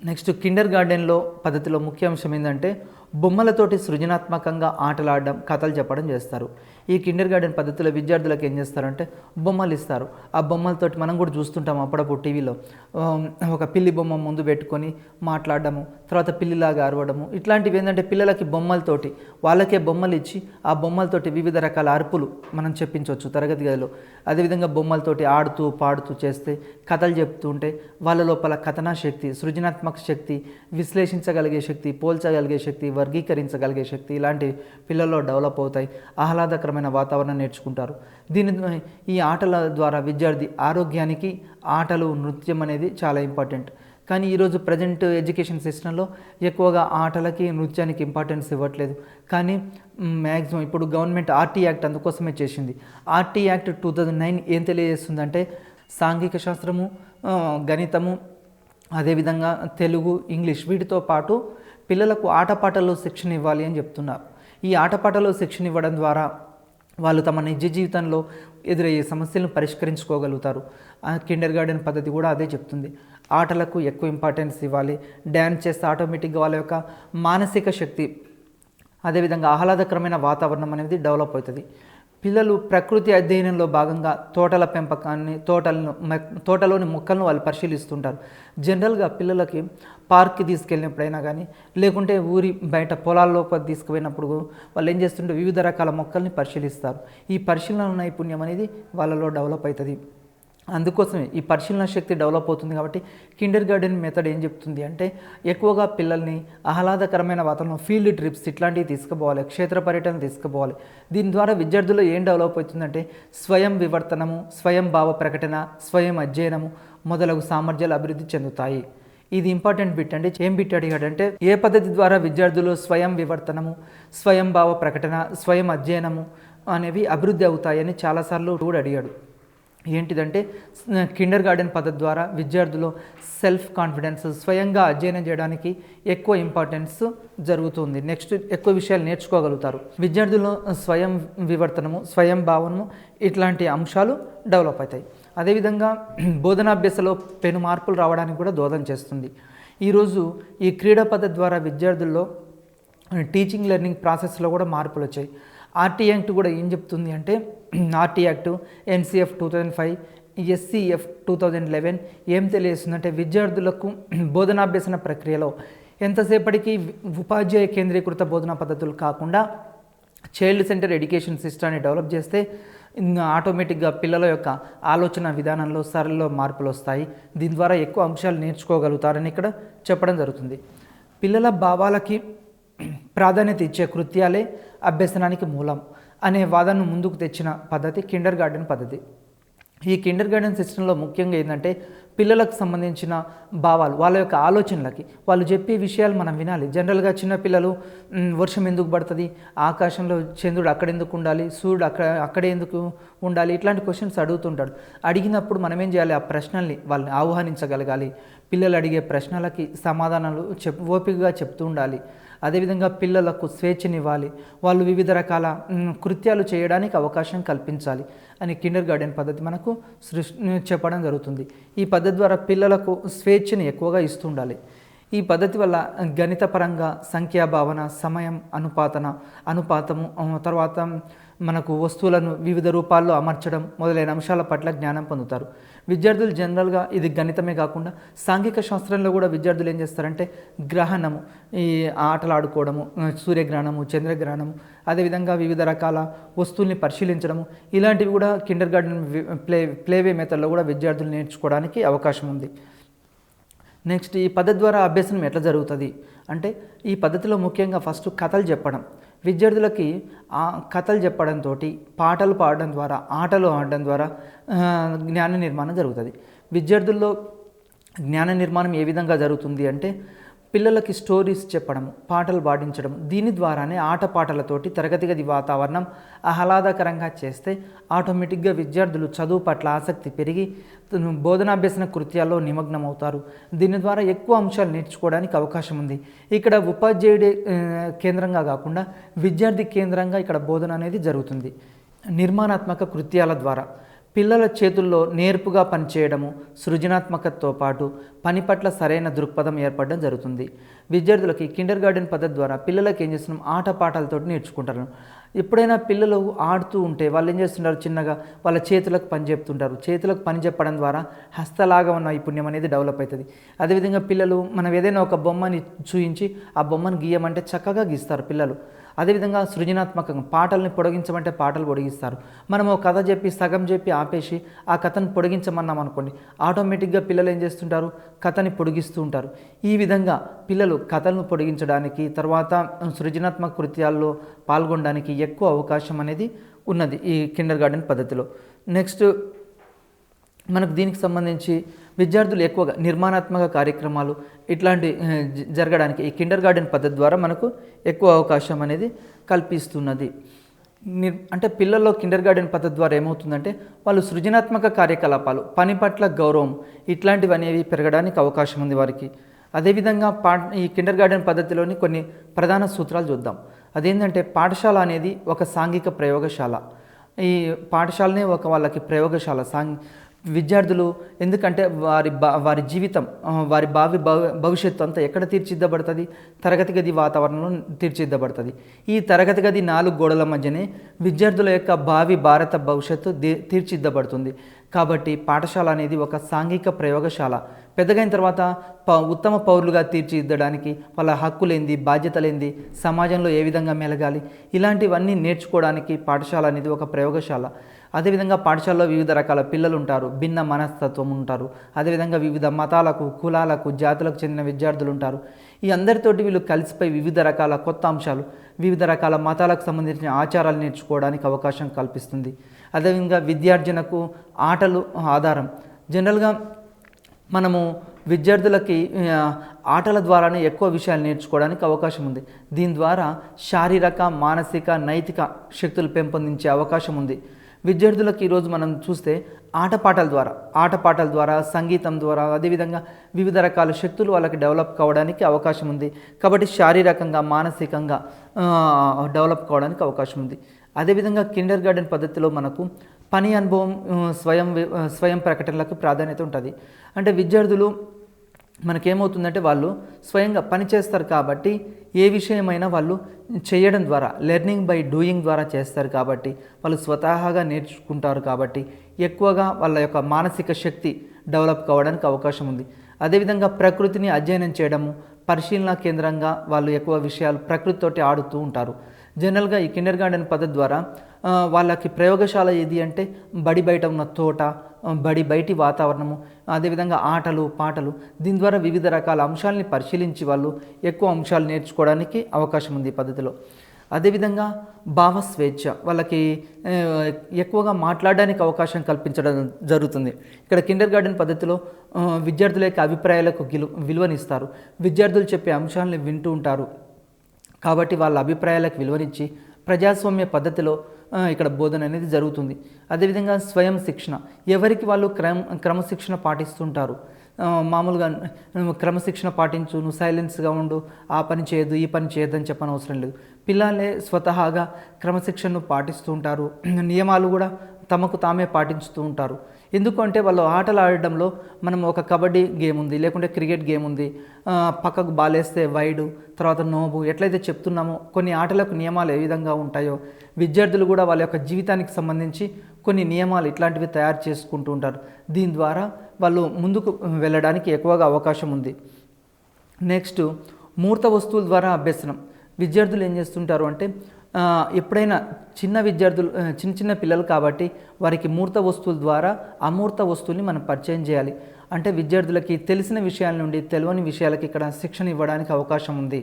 నెక్స్ట్ కిండర్ గార్డెన్లో పద్ధతిలో ముఖ్య అంశం ఏంటంటే బొమ్మలతోటి సృజనాత్మకంగా ఆటలాడడం, కథలు చెప్పడం చేస్తారు. ఈ కిండర్ గార్డెన్ పద్ధతిలో విద్యార్థులకు ఏం చేస్తారంటే బొమ్మలు ఇస్తారు. ఆ బొమ్మలతోటి మనం కూడా చూస్తుంటాం అప్పుడప్పుడు టీవీలో, ఒక పిల్లి బొమ్మ ముందు పెట్టుకొని మాట్లాడడము, తర్వాత పిల్లిలాగా అరవడము, ఇట్లాంటివి ఏంటంటే పిల్లలకి బొమ్మలతోటి, వాళ్ళకే బొమ్మలు ఇచ్చి ఆ బొమ్మలతోటి వివిధ రకాల అరుపులు మనం చెప్పించవచ్చు తరగతి గదిలో. అదేవిధంగా బొమ్మలతోటి ఆడుతూ పాడుతూ చేస్తే, కథలు చెప్తూ ఉంటే వాళ్ళ లోపల కథనా శక్తి, సృజనాత్మక శక్తి, విశ్లేషించగలిగే శక్తి, పోల్చగలిగే శక్తి, వర్గీకరించగలిగే శక్తి ఇలాంటి పిల్లల్లో డెవలప్ అవుతాయి. ఆహ్లాదకరమైన వాతావరణం నేర్చుకుంటారు. ఈ ఆటల ద్వారా విద్యార్థి ఆరోగ్యానికి ఆటలు, నృత్యం అనేది చాలా ఇంపార్టెంట్. కానీ ఈరోజు ప్రజెంట్ ఎడ్యుకేషన్ సిస్టంలో ఎక్కువగా ఆటలకి, నృత్యానికి ఇంపార్టెన్స్ ఇవ్వట్లేదు. కానీ మ్యాక్సిమం ఇప్పుడు గవర్నమెంట్ ఆర్టీ యాక్ట్ అందుకోసమే చేసింది. ఆర్టీ యాక్ట్ 2009 ఏం తెలియజేస్తుందంటే సాంఘిక శాస్త్రము, గణితము, అదేవిధంగా తెలుగు, ఇంగ్లీష్ వీటితో పాటు పిల్లలకు ఆటపాటల్లో శిక్షణ ఇవ్వాలి అని చెప్తున్నారు. ఈ ఆటపాటల్లో శిక్షణ ఇవ్వడం ద్వారా వాళ్ళు తమ నిజ జీవితంలో ఎదురయ్యే సమస్యలను పరిష్కరించుకోగలుగుతారు. కిండర్ గార్డెన్ పద్ధతి కూడా అదే చెప్తుంది. ఆటలకు ఎక్కువ ఇంపార్టెన్స్ ఇవ్వాలి. డ్యాన్స్ చేస్తే ఆటోమేటిక్గా వాళ్ళ యొక్క మానసిక శక్తి, అదేవిధంగా ఆహ్లాదకరమైన వాతావరణం అనేది డెవలప్ అవుతుంది. పిల్లలు ప్రకృతి అధ్యయనంలో భాగంగా తోటల పెంపకాన్ని తోటలోని మొక్కలను వాళ్ళు పరిశీలిస్తుంటారు. జనరల్గా పిల్లలకి పార్క్కి తీసుకెళ్ళినప్పుడైనా కానీ లేకుంటే ఊరి బయట పొలాల లోపల తీసుకుపోయినప్పుడు వాళ్ళు ఏం చేస్తుంటే వివిధ రకాల మొక్కల్ని పరిశీలిస్తారు. ఈ పరిశీలన నైపుణ్యం అనేది వాళ్ళలో డెవలప్ అవుతుంది. అందుకోసమే ఈ పరిశీలన శక్తి డెవలప్ అవుతుంది. కాబట్టి కిండర్ గార్డెన్ మెథడ్ ఏం చెప్తుంది అంటే ఎక్కువగా పిల్లల్ని ఆహ్లాదకరమైన వాతావరణం, ఫీల్డ్ ట్రిప్స్ ఇట్లాంటివి తీసుకుపోవాలి, క్షేత్ర పర్యటన తీసుకుపోవాలి. దీని ద్వారా విద్యార్థుల్లో ఏం డెవలప్ అవుతుందంటే స్వయం వివర్తనము, స్వయం భావ ప్రకటన, స్వయం అధ్యయనము మొదలగు సామర్థ్యాలు అభివృద్ధి చెందుతాయి. ఇది ఇంపార్టెంట్ బిట్ అండి. ఏం బిట్ అడిగాడంటే ఏ పద్ధతి ద్వారా విద్యార్థులు స్వయం వివర్తనము, స్వయం భావ ప్రకటన, స్వయం అధ్యయనము అనేవి అభివృద్ధి అవుతాయని చాలాసార్లు కూడా అడిగాడు. ఏంటిదంటే కిండర్ గార్డెన్ పద్ధతి ద్వారా విద్యార్థులు సెల్ఫ్ కాన్ఫిడెన్స్, స్వయంగా అధ్యయనం చేయడానికి ఎక్కువ ఇంపార్టెన్స్ జరుగుతుంది. నెక్స్ట్ ఎక్కువ విషయాలు నేర్చుకోగలుగుతారు. విద్యార్థుల్లో స్వయం వివర్తనము, స్వయం భావనము ఇట్లాంటి అంశాలు డెవలప్ అవుతాయి. అదేవిధంగా బోధనాభ్యాసలో పెను మార్పులు రావడానికి కూడా దోహదం చేస్తుంది. ఈరోజు ఈ క్రీడా పద్ధతి ద్వారా విద్యార్థుల్లో టీచింగ్ లెర్నింగ్ ప్రాసెస్లో కూడా మార్పులు వచ్చాయి. ఆర్టీ యాక్ట్ కూడా ఏం చెప్తుంది అంటే ఆర్టీ యాక్ట్, ఎన్సిఎఫ్ 2005, ఎస్సిఎఫ్ 2011 ఏం తెలియజేస్తుందంటే విద్యార్థులకు బోధనాభ్యసన ప్రక్రియలో ఎంతసేపటికి ఉపాధ్యాయ కేంద్రీకృత బోధనా పద్ధతులు కాకుండా చైల్డ్ సెంటర్ ఎడ్యుకేషన్ సిస్టమ్ని డెవలప్ చేస్తే ఆటోమేటిక్గా పిల్లల యొక్క ఆలోచన విధానంలో సరళలో మార్పులు వస్తాయి. దీని ద్వారా ఎక్కువ అంశాలు నేర్చుకోగలుగుతారని ఇక్కడ చెప్పడం జరుగుతుంది. పిల్లల భావాలకి ప్రాధాన్యత ఇచ్చే కృత్యాలే అభ్యసనానికి మూలం అనే వాదనను ముందుకు తెచ్చిన పద్ధతి కిండర్ గార్డెన్ పద్ధతి. ఈ కిండర్ గార్డెన్ సిస్టంలో ముఖ్యంగా ఏంటంటే పిల్లలకు సంబంధించిన భావాలు, వాళ్ళ యొక్క ఆలోచనలకి వాళ్ళు చెప్పే విషయాలు మనం వినాలి. జనరల్గా చిన్నపిల్లలు వర్షం ఎందుకు పడుతుంది, ఆకాశంలో చంద్రుడు అక్కడెందుకు ఉండాలి, సూర్యుడు అక్కడే ఎందుకు ఉండాలి, ఇట్లాంటి క్వశ్చన్స్ అడుగుతుంటాడు. అడిగినప్పుడు మనం ఏం చేయాలి, ఆ ప్రశ్నల్ని వాళ్ళని ఆహ్వానించగలగాలి. పిల్లలు అడిగే ప్రశ్నలకి సమాధానాలు ఓపికగా చెప్తూ ఉండాలి. అదేవిధంగా పిల్లలకు స్వేచ్ఛనివ్వాలి, వాళ్ళు వివిధ రకాల కృత్యాలు చేయడానికి అవకాశం కల్పించాలి అని కిండర్ గార్డెన్ పద్ధతి మనకు చెప్పడం జరుగుతుంది. ఈ పద్ధతి ద్వారా పిల్లలకు స్వేచ్ఛని ఎక్కువగా ఇస్తుండాలి. ఈ పద్ధతి వల్ల గణితపరంగా సంఖ్యాభావన, సమయం అనుపాతము, తర్వాత మనకు వస్తువులను వివిధ రూపాల్లో అమర్చడం మొదలైన అంశాల పట్ల జ్ఞానం పొందుతారు. విద్యార్థులు జనరల్గా ఇది గణితమే కాకుండా సాంఘిక శాస్త్రంలో కూడా విద్యార్థులు ఏం చేస్తారంటే గ్రహణము, ఈ ఆటలు ఆడుకోవడము, సూర్యగ్రహణము, చంద్రగ్రహణము, అదేవిధంగా వివిధ రకాల వస్తువుల్ని పరిశీలించడము, ఇలాంటివి కూడా కిండర్ గార్డెన్ ప్లేవే మెథడ్లో కూడా విద్యార్థులు నేర్చుకోవడానికి అవకాశం ఉంది. నెక్స్ట్ ఈ పద్ధతి ద్వారా అభ్యసనం ఎట్లా జరుగుతుంది అంటే ఈ పద్ధతిలో ముఖ్యంగా ఫస్ట్ కథలు చెప్పడం. విద్యార్థులకి ఆ కథలు చెప్పడంతో, పాటలు పాడడం ద్వారా, ఆటలు ఆడడం ద్వారా జ్ఞాన నిర్మాణం జరుగుతుంది. విద్యార్థుల్లో జ్ఞాన నిర్మాణం ఏ విధంగా జరుగుతుంది అంటే పిల్లలకి స్టోరీస్ చెప్పడము, పాటలు పాడించడం, దీని ద్వారానే ఆటపాటలతోటి తరగతి గది వాతావరణం ఆహ్లాదకరంగా చేస్తే ఆటోమేటిక్గా విద్యార్థులు చదువు పట్ల ఆసక్తి పెరిగి బోధనాభ్యసన కృత్యాల్లో నిమగ్నం అవుతారు. దీని ద్వారా ఎక్కువ అంశాలు నేర్చుకోవడానికి అవకాశం ఉంది. ఇక్కడ ఉపాధ్యాయుడే కేంద్రంగా కాకుండా విద్యార్థి కేంద్రంగా ఇక్కడ బోధన అనేది జరుగుతుంది. నిర్మాణాత్మక కృత్యాల ద్వారా పిల్లల చేతుల్లో నేర్పుగా పనిచేయడము, సృజనాత్మకతతో పాటు పని పట్ల సరైన దృక్పథం ఏర్పడడం జరుగుతుంది. విద్యార్థులకి కిండర్ గార్డెన్ పద్ధతి ద్వారా పిల్లలకి ఏం చేస్తున్నాం, ఆటపాటలతో నేర్చుకుంటారు. ఎప్పుడైనా పిల్లలు ఆడుతూ ఉంటే వాళ్ళు ఏం చేస్తుంటారు, చిన్నగా వాళ్ళ చేతులకు పని చెప్తుంటారు. చేతులకు పని చెప్పడం ద్వారా హస్తలాగా ఉన్న నైపుణ్యం అనేది డెవలప్ అవుతుంది. అదేవిధంగా పిల్లలు మనం ఏదైనా ఒక బొమ్మని చూయించి ఆ బొమ్మను గీయమంటే చక్కగా గీస్తారు పిల్లలు. అదేవిధంగా సృజనాత్మకంగా పాటల్ని పొడిగించమంటే పాటలు పొడిగిస్తారు. మనం ఒక కథ చెప్పి సగం చెప్పి ఆపేసి ఆ కథను పొడిగించమన్నాం అనుకోండి, ఆటోమేటిక్గా పిల్లలు ఏం చేస్తుంటారు, కథని పొడిగిస్తూ ఉంటారు. ఈ విధంగా పిల్లలు కథలను పొడిగించడానికి, తర్వాత సృజనాత్మక కృత్యాల్లో పాల్గొనడానికి ఎక్కువ అవకాశం అనేది ఉన్నది ఈ కిండర్ గార్డెన్ పద్ధతిలో. నెక్స్ట్ మనకు దీనికి సంబంధించి విద్యార్థులు ఎక్కువగా నిర్మాణాత్మక కార్యక్రమాలు ఇట్లాంటి జరగడానికి ఈ కిండర్ గార్డెన్ పద్ధతి ద్వారా మనకు ఎక్కువ అవకాశం అనేది కల్పిస్తున్నది. అంటే పిల్లల్లో కిండర్ గార్డెన్ పద్ధతి ద్వారా ఏమవుతుందంటే వాళ్ళు సృజనాత్మక కార్యకలాపాలు, పని పట్ల గౌరవం ఇట్లాంటివి అనేవి పెరగడానికి అవకాశం ఉంది వారికి. అదేవిధంగా ఈ కిండర్ గార్డెన్ పద్ధతిలోని కొన్ని ప్రధాన సూత్రాలు చూద్దాం. అదేంటంటే పాఠశాల అనేది ఒక సాంఘిక ప్రయోగశాల. ఈ పాఠశాలనే ఒక వాళ్ళకి ప్రయోగశాల. విద్యార్థులు ఎందుకంటే వారి జీవితం వారి భవిష్యత్తు అంతా ఎక్కడ తీర్చిదిద్దబడుతుంది? తరగతి గది వాతావరణంలో తీర్చిదిద్దబడుతుంది. ఈ తరగతి గది 4 గోడల మధ్యనే విద్యార్థుల యొక్క భారత భవిష్యత్తు తీర్చిదిద్దబడుతుంది. కాబట్టి పాఠశాల అనేది ఒక సాంఘిక ప్రయోగశాల. పెద్దగైన తర్వాత ఉత్తమ పౌరులుగా తీర్చిదిద్దడానికి వాళ్ళ హక్కులేంది, బాధ్యతలేంది, సమాజంలో ఏ విధంగా మెలగాలి, ఇలాంటివన్నీ నేర్చుకోవడానికి పాఠశాల అనేది ఒక ప్రయోగశాల. అదేవిధంగా పాఠశాలలో వివిధ రకాల పిల్లలు ఉంటారు, భిన్న మనస్తత్వం ఉంటారు. అదేవిధంగా వివిధ మతాలకు, కులాలకు, జాతులకు చెందిన విద్యార్థులు ఉంటారు. ఈ అందరితోటి వీళ్ళు కలిసిపోయి వివిధ రకాల కొత్త అంశాలు, వివిధ రకాల మతాలకు సంబంధించిన ఆచారాలు నేర్చుకోవడానికి అవకాశం కల్పిస్తుంది. అదేవిధంగా విద్యార్జనకు ఆటలు ఆధారం. జనరల్గా మనము విద్యార్థులకి ఆటల ద్వారానే ఎక్కువ విషయాలు నేర్చుకోవడానికి అవకాశం ఉంది. దీని ద్వారా శారీరక, మానసిక, నైతిక శక్తులు పెంపొందించే అవకాశం ఉంది. విద్యార్థులకు ఈరోజు మనం చూస్తే ఆటపాటల ద్వారా సంగీతం ద్వారా అదేవిధంగా వివిధ రకాల శక్తులు వాళ్ళకి డెవలప్ కావడానికి అవకాశం ఉంది. కాబట్టి శారీరకంగా, మానసికంగా డెవలప్ కావడానికి అవకాశం ఉంది. అదేవిధంగా కిండర్ గార్డెన్ పద్ధతిలో మనకు పని అనుభవం, స్వయం ప్రకటనలకు ప్రాధాన్యత ఉంటుంది. అంటే విద్యార్థులు మనకేమవుతుందంటే వాళ్ళు స్వయంగా పని చేస్తారు కాబట్టి ఏ విషయమైనా వాళ్ళు చేయడం ద్వారా, లెర్నింగ్ బై డూయింగ్ ద్వారా చేస్తారు కాబట్టి వాళ్ళు స్వతహాగా నేర్చుకుంటారు. కాబట్టి ఎక్కువగా వాళ్ళ యొక్క మానసిక శక్తి డెవలప్ కావడానికి అవకాశం ఉంది. అదేవిధంగా ప్రకృతిని అధ్యయనం చేయడము, పరిశీలన కేంద్రంగా వాళ్ళు ఎక్కువ విషయాలు ప్రకృతితోటి ఆడుతూ ఉంటారు. జనరల్గా ఈ కిండర్ గార్డెన్ పద్ధతి ద్వారా వాళ్ళకి ప్రయోగశాల ఏది అంటే బడి బయట ఉన్న తోట, బడి బయటి వాతావరణము, అదేవిధంగా ఆటలు, పాటలు. దీని ద్వారా వివిధ రకాల అంశాలని పరిశీలించి వాళ్ళు ఎక్కువ అంశాలు నేర్చుకోవడానికి అవకాశం ఉంది ఈ పద్ధతిలో. అదేవిధంగా భావస్వేచ్ఛ, వాళ్ళకి ఎక్కువగా మాట్లాడడానికి అవకాశం కల్పించడం జరుగుతుంది. ఇక్కడ కిండర్ గార్డెన్ పద్ధతిలో విద్యార్థుల యొక్క అభిప్రాయాలకు విలువనిస్తారు. విద్యార్థులు చెప్పే అంశాలను వింటూ ఉంటారు. కాబట్టి వాళ్ళ అభిప్రాయాలకు విలువనిచ్చి ప్రజాస్వామ్య పద్ధతిలో ఇక్కడ బోధన అనేది జరుగుతుంది. అదేవిధంగా స్వయం శిక్షణ, ఎవరికి వాళ్ళు క్రమశిక్షణ పాటిస్తుంటారు. మామూలుగా క్రమశిక్షణ పాటించు, నువ్వు సైలెన్స్గా ఉండు, ఆ పని చేయొద్దు, ఈ పని చేయొద్దు అని చెప్పని అవసరం లేదు. పిల్లలే స్వతహాగా క్రమశిక్షణను పాటిస్తూ ఉంటారు. నియమాలు కూడా తమకు తామే పాటించుతూ ఉంటారు. ఎందుకంటే వాళ్ళు ఆటలు ఆడడంలో మనం ఒక కబడ్డీ గేమ్ ఉంది, లేకుంటే క్రికెట్ గేమ్ ఉంది, పక్కకు బాలేస్తే వైడు, తర్వాత నోబు, ఎట్లయితే చెప్తున్నామో కొన్ని ఆటలకు నియమాలు ఏ విధంగా ఉంటాయో విద్యార్థులు కూడా వాళ్ళ యొక్క జీవితానికి సంబంధించి కొన్ని నియమాలు ఇట్లాంటివి తయారు చేసుకుంటూ ఉంటారు. దీని ద్వారా వాళ్ళు ముందుకు వెళ్ళడానికి ఎక్కువగా అవకాశం ఉంది. నెక్స్ట్, మూర్త వస్తువుల ద్వారా అభ్యసనం. విద్యార్థులు ఏం చేస్తుంటారు అంటే ఎప్పుడైనా చిన్న పిల్లలు కాబట్టి వారికి మూర్త వస్తువుల ద్వారా అమూర్త వస్తువుల్ని మనం పరిచయం చేయాలి. అంటే విద్యార్థులకి తెలిసిన విషయాల నుండి తెలియని విషయాలకి ఇక్కడ శిక్షణ ఇవ్వడానికి అవకాశం ఉంది.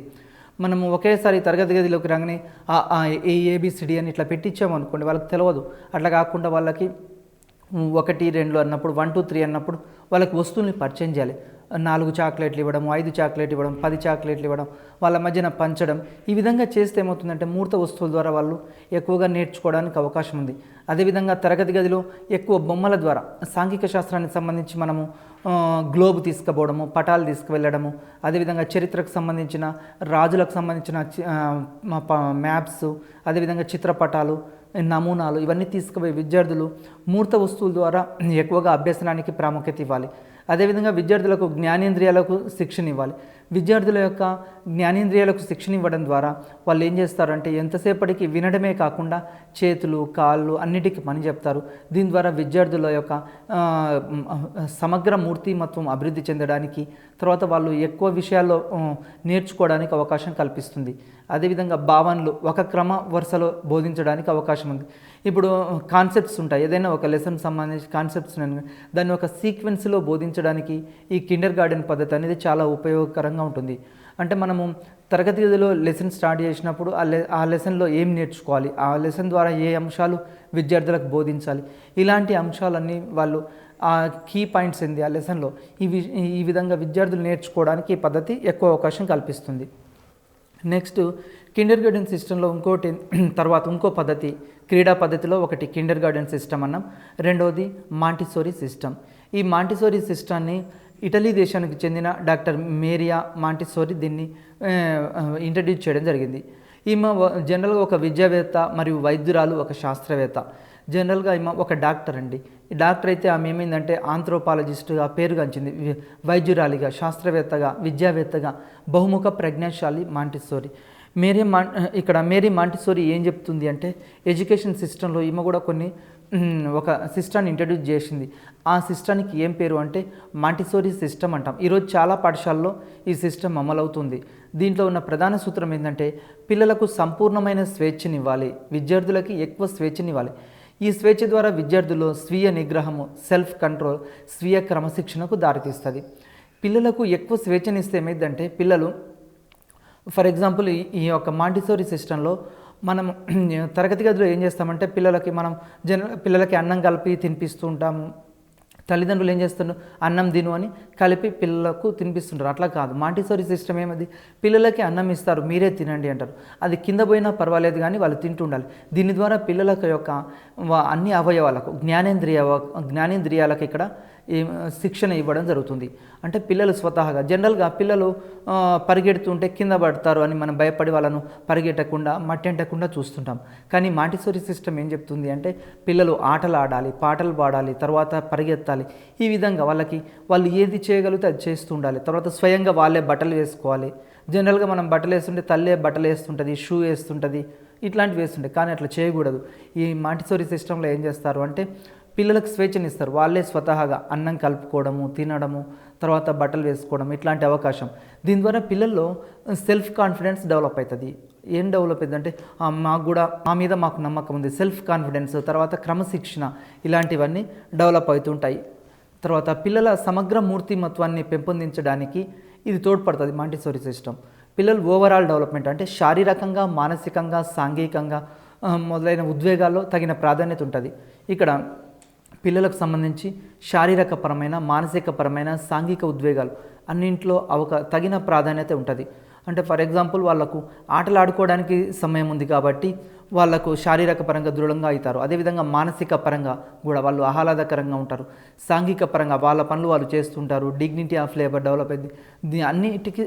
మనము ఒకేసారి తరగతి గదిలోకి రాగానే ABCD అని ఇట్లా పెట్టించామనుకోండి, వాళ్ళకి తెలియదు. అట్లా కాకుండా వాళ్ళకి 1, 2 అన్నప్పుడు, 1, 2, 3 అన్నప్పుడు వాళ్ళకి వస్తువుల్ని పరిచయం చేయాలి. 4 చాక్లెట్లు ఇవ్వడం, 5 చాక్లెట్లు ఇవ్వడం, 10 చాక్లెట్లు ఇవ్వడం, వాళ్ళ మధ్యన పంచడం. ఈ విధంగా చేస్తే ఏమవుతుందంటే మూర్త వస్తువుల ద్వారా వాళ్ళు ఎక్కువగా నేర్చుకోవడానికి అవకాశం ఉంది. అదేవిధంగా తరగతి గదిలో ఎక్కువ బొమ్మల ద్వారా సాంఘిక శాస్త్రానికి సంబంధించి మనము గ్లోబ్ తీసుకుపోవడము, పటాలు తీసుకువెళ్ళడము, అదేవిధంగా చరిత్రకు సంబంధించిన, రాజులకు సంబంధించిన మ్యాప్స్, అదేవిధంగా చిత్రపటాలు, నమూనాలు ఇవన్నీ తీసుకుపోయి విద్యార్థులు మూర్త వస్తువుల ద్వారా ఎక్కువగా అభ్యసనానికి ప్రాముఖ్యత ఇవ్వాలి. అదేవిధంగా విద్యార్థులకు జ్ఞానేంద్రియాలకు శిక్షణ ఇవ్వాలి. విద్యార్థుల యొక్క జ్ఞానేంద్రియాలకు శిక్షణ ఇవ్వడం ద్వారా వాళ్ళు ఏం చేస్తారంటే ఎంతసేపటికి వినడమే కాకుండా చేతులు, కాళ్ళు అన్నిటికీ పని చెప్తారు. దీని ద్వారా విద్యార్థుల యొక్క సమగ్ర మూర్తిమత్వం అభివృద్ధి చెందడానికి, తర్వాత వాళ్ళు ఎక్కువ విషయాల్లో నేర్చుకోవడానికి అవకాశం కల్పిస్తుంది. అదేవిధంగా భావనలు ఒక క్రమ వరుసలో బోధించడానికి అవకాశం ఉంది. ఇప్పుడు కాన్సెప్ట్స్ ఉంటాయి, ఏదైనా ఒక లెసన్ సంబంధించి కాన్సెప్ట్స్ దాన్ని ఒక సీక్వెన్స్లో బోధించడానికి ఈ కిండర్ గార్డెన్ పద్ధతి అనేది చాలా ఉపయోగకరంగా ఉంటుంది. అంటే మనము తరగతి గదిలో లెసన్ స్టార్ట్ చేసినప్పుడు ఆ లెసన్లో ఏం నేర్చుకోవాలి, ఆ లెసన్ ద్వారా ఏ అంశాలు విద్యార్థులకు బోధించాలి, ఇలాంటి అంశాలన్నీ వాళ్ళు ఆ కీ పాయింట్స్ ఏంది ఆ లెసన్లో ఈ విధంగా విద్యార్థులు నేర్చుకోవడానికి ఈ పద్ధతి ఎక్కువ అవకాశం కల్పిస్తుంది. నెక్స్ట్, కిండర్ గార్డెన్ సిస్టంలో ఇంకో పద్ధతి, క్రీడా పద్ధతిలో ఒకటి కిండర్ గార్డెన్ సిస్టమ్ అన్నాం. రెండవది మాంటిసోరీ సిస్టమ్. ఈ మాంటిసోరీ సిస్టాన్ని ఇటలీ దేశానికి చెందిన డాక్టర్ మేరియా మాంటిసోరీ దీన్ని ఇంట్రడ్యూస్ చేయడం జరిగింది. ఈమె జనరల్గా ఒక విద్యావేత్త మరియు వైద్యురాలు, ఒక శాస్త్రవేత్త. జనరల్గా ఈమె ఒక డాక్టర్ అండి. ఈ డాక్టర్ అయితే ఆమె ఏమైందంటే ఆంథ్రోపాలజిస్ట్గా పేరుగాంచింది. వైద్యురాలిగా, శాస్త్రవేత్తగా, విద్యావేత్తగా, బహుముఖ ప్రజ్ఞాశాలి మాంటిసోరి. మేరీ మాంటిసోరి ఏం చెప్తుంది అంటే ఎడ్యుకేషన్ సిస్టంలో ఈమె కూడా ఒక సిస్టాన్ని ఇంట్రడ్యూస్ చేసింది. ఆ సిస్టానికి ఏం పేరు అంటే మాంటిసోరి సిస్టమ్ అంటాం. ఈరోజు చాలా పాఠశాలలో ఈ సిస్టమ్ అమలవుతుంది. దీంట్లో ఉన్న ప్రధాన సూత్రం ఏంటంటే పిల్లలకు సంపూర్ణమైన స్వేచ్ఛనివ్వాలి, విద్యార్థులకి ఎక్కువ స్వేచ్ఛనివ్వాలి. ఈ స్వేచ్ఛ ద్వారా విద్యార్థుల్లో స్వీయ నిగ్రహము, సెల్ఫ్ కంట్రోల్, స్వీయ క్రమశిక్షణకు దారితీస్తుంది. పిల్లలకు ఎక్కువ స్వేచ్ఛనిస్తే ఏమైందంటే పిల్లలు ఫర్ ఎగ్జాంపుల్ ఈ యొక్క మాంటిసోరి సిస్టంలో మనం తరగతి గదిలో ఏం చేస్తామంటే పిల్లలకి అన్నం కలిపి తినిపిస్తూ ఉంటాము. తల్లిదండ్రులు ఏం చేస్తున్నారు, అన్నం తిను అని కలిపి పిల్లలకు తినిపిస్తుంటారు. అట్లా కాదు, మాంటిసోరి సిస్టమ్ ఏమది, పిల్లలకి అన్నం ఇస్తారు, మీరే తినండి అంటారు. అది కింద పోయినా పర్వాలేదు కానీ వాళ్ళు తింటుండాలి. దీని ద్వారా పిల్లల యొక్క అన్ని అవయవాలకు జ్ఞానేంద్రియాలకు ఇక్కడ శిక్షణ ఇవ్వడం జరుగుతుంది. అంటే పిల్లలు స్వతహాగా జనరల్గా పిల్లలు పరిగెడుతుంటే కింద పడతారు అని మనం భయపడి వాళ్ళను పరిగెట్టకుండా మట్టి అంటకుండా చూస్తుంటాం. కానీ మాంటిసోరి సిస్టమ్ ఏం చెప్తుంది అంటే పిల్లలు ఆటలు ఆడాలి, పాటలు పాడాలి, తర్వాత పరిగెత్తాలి. ఈ విధంగా వాళ్ళు ఏది చేయగలిగితే అది చేస్తూ ఉండాలి. తర్వాత స్వయంగా వాళ్ళే బట్టలు వేసుకోవాలి. జనరల్గా మనం బట్టలు వేస్తుంటే తల్లే బట్టలు వేస్తుంటుంది, షూ వేస్తుంటుంది, ఇట్లాంటివి వేస్తుంటాయి. కానీ అట్లా చేయకూడదు. ఈ మాంటిసోరి సిస్టంలో ఏం చేస్తారు అంటే పిల్లలకు స్వేచ్ఛనిస్తారు. వాళ్ళే స్వతహాగా అన్నం కలుపుకోవడము, తినడము, తర్వాత బట్టలు వేసుకోవడం, ఇట్లాంటి అవకాశం. దీని ద్వారా పిల్లల్లో సెల్ఫ్ కాన్ఫిడెన్స్ డెవలప్ అవుతుంది. ఏం డెవలప్ అవుతుందంటే మా మీద మాకు నమ్మకం ఉంది, సెల్ఫ్ కాన్ఫిడెన్స్, తర్వాత క్రమశిక్షణ, ఇలాంటివన్నీ డెవలప్ అవుతుంటాయి. తర్వాత పిల్లల సమగ్ర మూర్తిమత్వాన్ని పెంపొందించడానికి ఇది తోడ్పడుతుంది మాంటిసోరి సిస్టమ్. పిల్లలు ఓవరాల్ డెవలప్మెంట్ అంటే శారీరకంగా, మానసికంగా, సాంఘికంగా మొదలైన ఉద్వేగాల్లో తగిన ప్రాధాన్యత ఉంటుంది. ఇక్కడ పిల్లలకు సంబంధించి శారీరకపరమైన, మానసికపరమైన, సాంఘిక ఉద్వేగాలు అన్నింట్లో తగిన ప్రాధాన్యత ఉంటుంది. అంటే ఫర్ ఎగ్జాంపుల్ వాళ్ళకు ఆటలు ఆడుకోవడానికి సమయం ఉంది కాబట్టి వాళ్ళకు శారీరక పరంగా దృఢంగా అవుతారు. అదేవిధంగా మానసిక పరంగా కూడా వాళ్ళు ఆహ్లాదకరంగా ఉంటారు. సాంఘిక పరంగా వాళ్ళ పనులు వాళ్ళు చేస్తుంటారు. డిగ్నిటీ ఆఫ్ లేబర్ డెవలప్ అయింది. అన్నిటికీ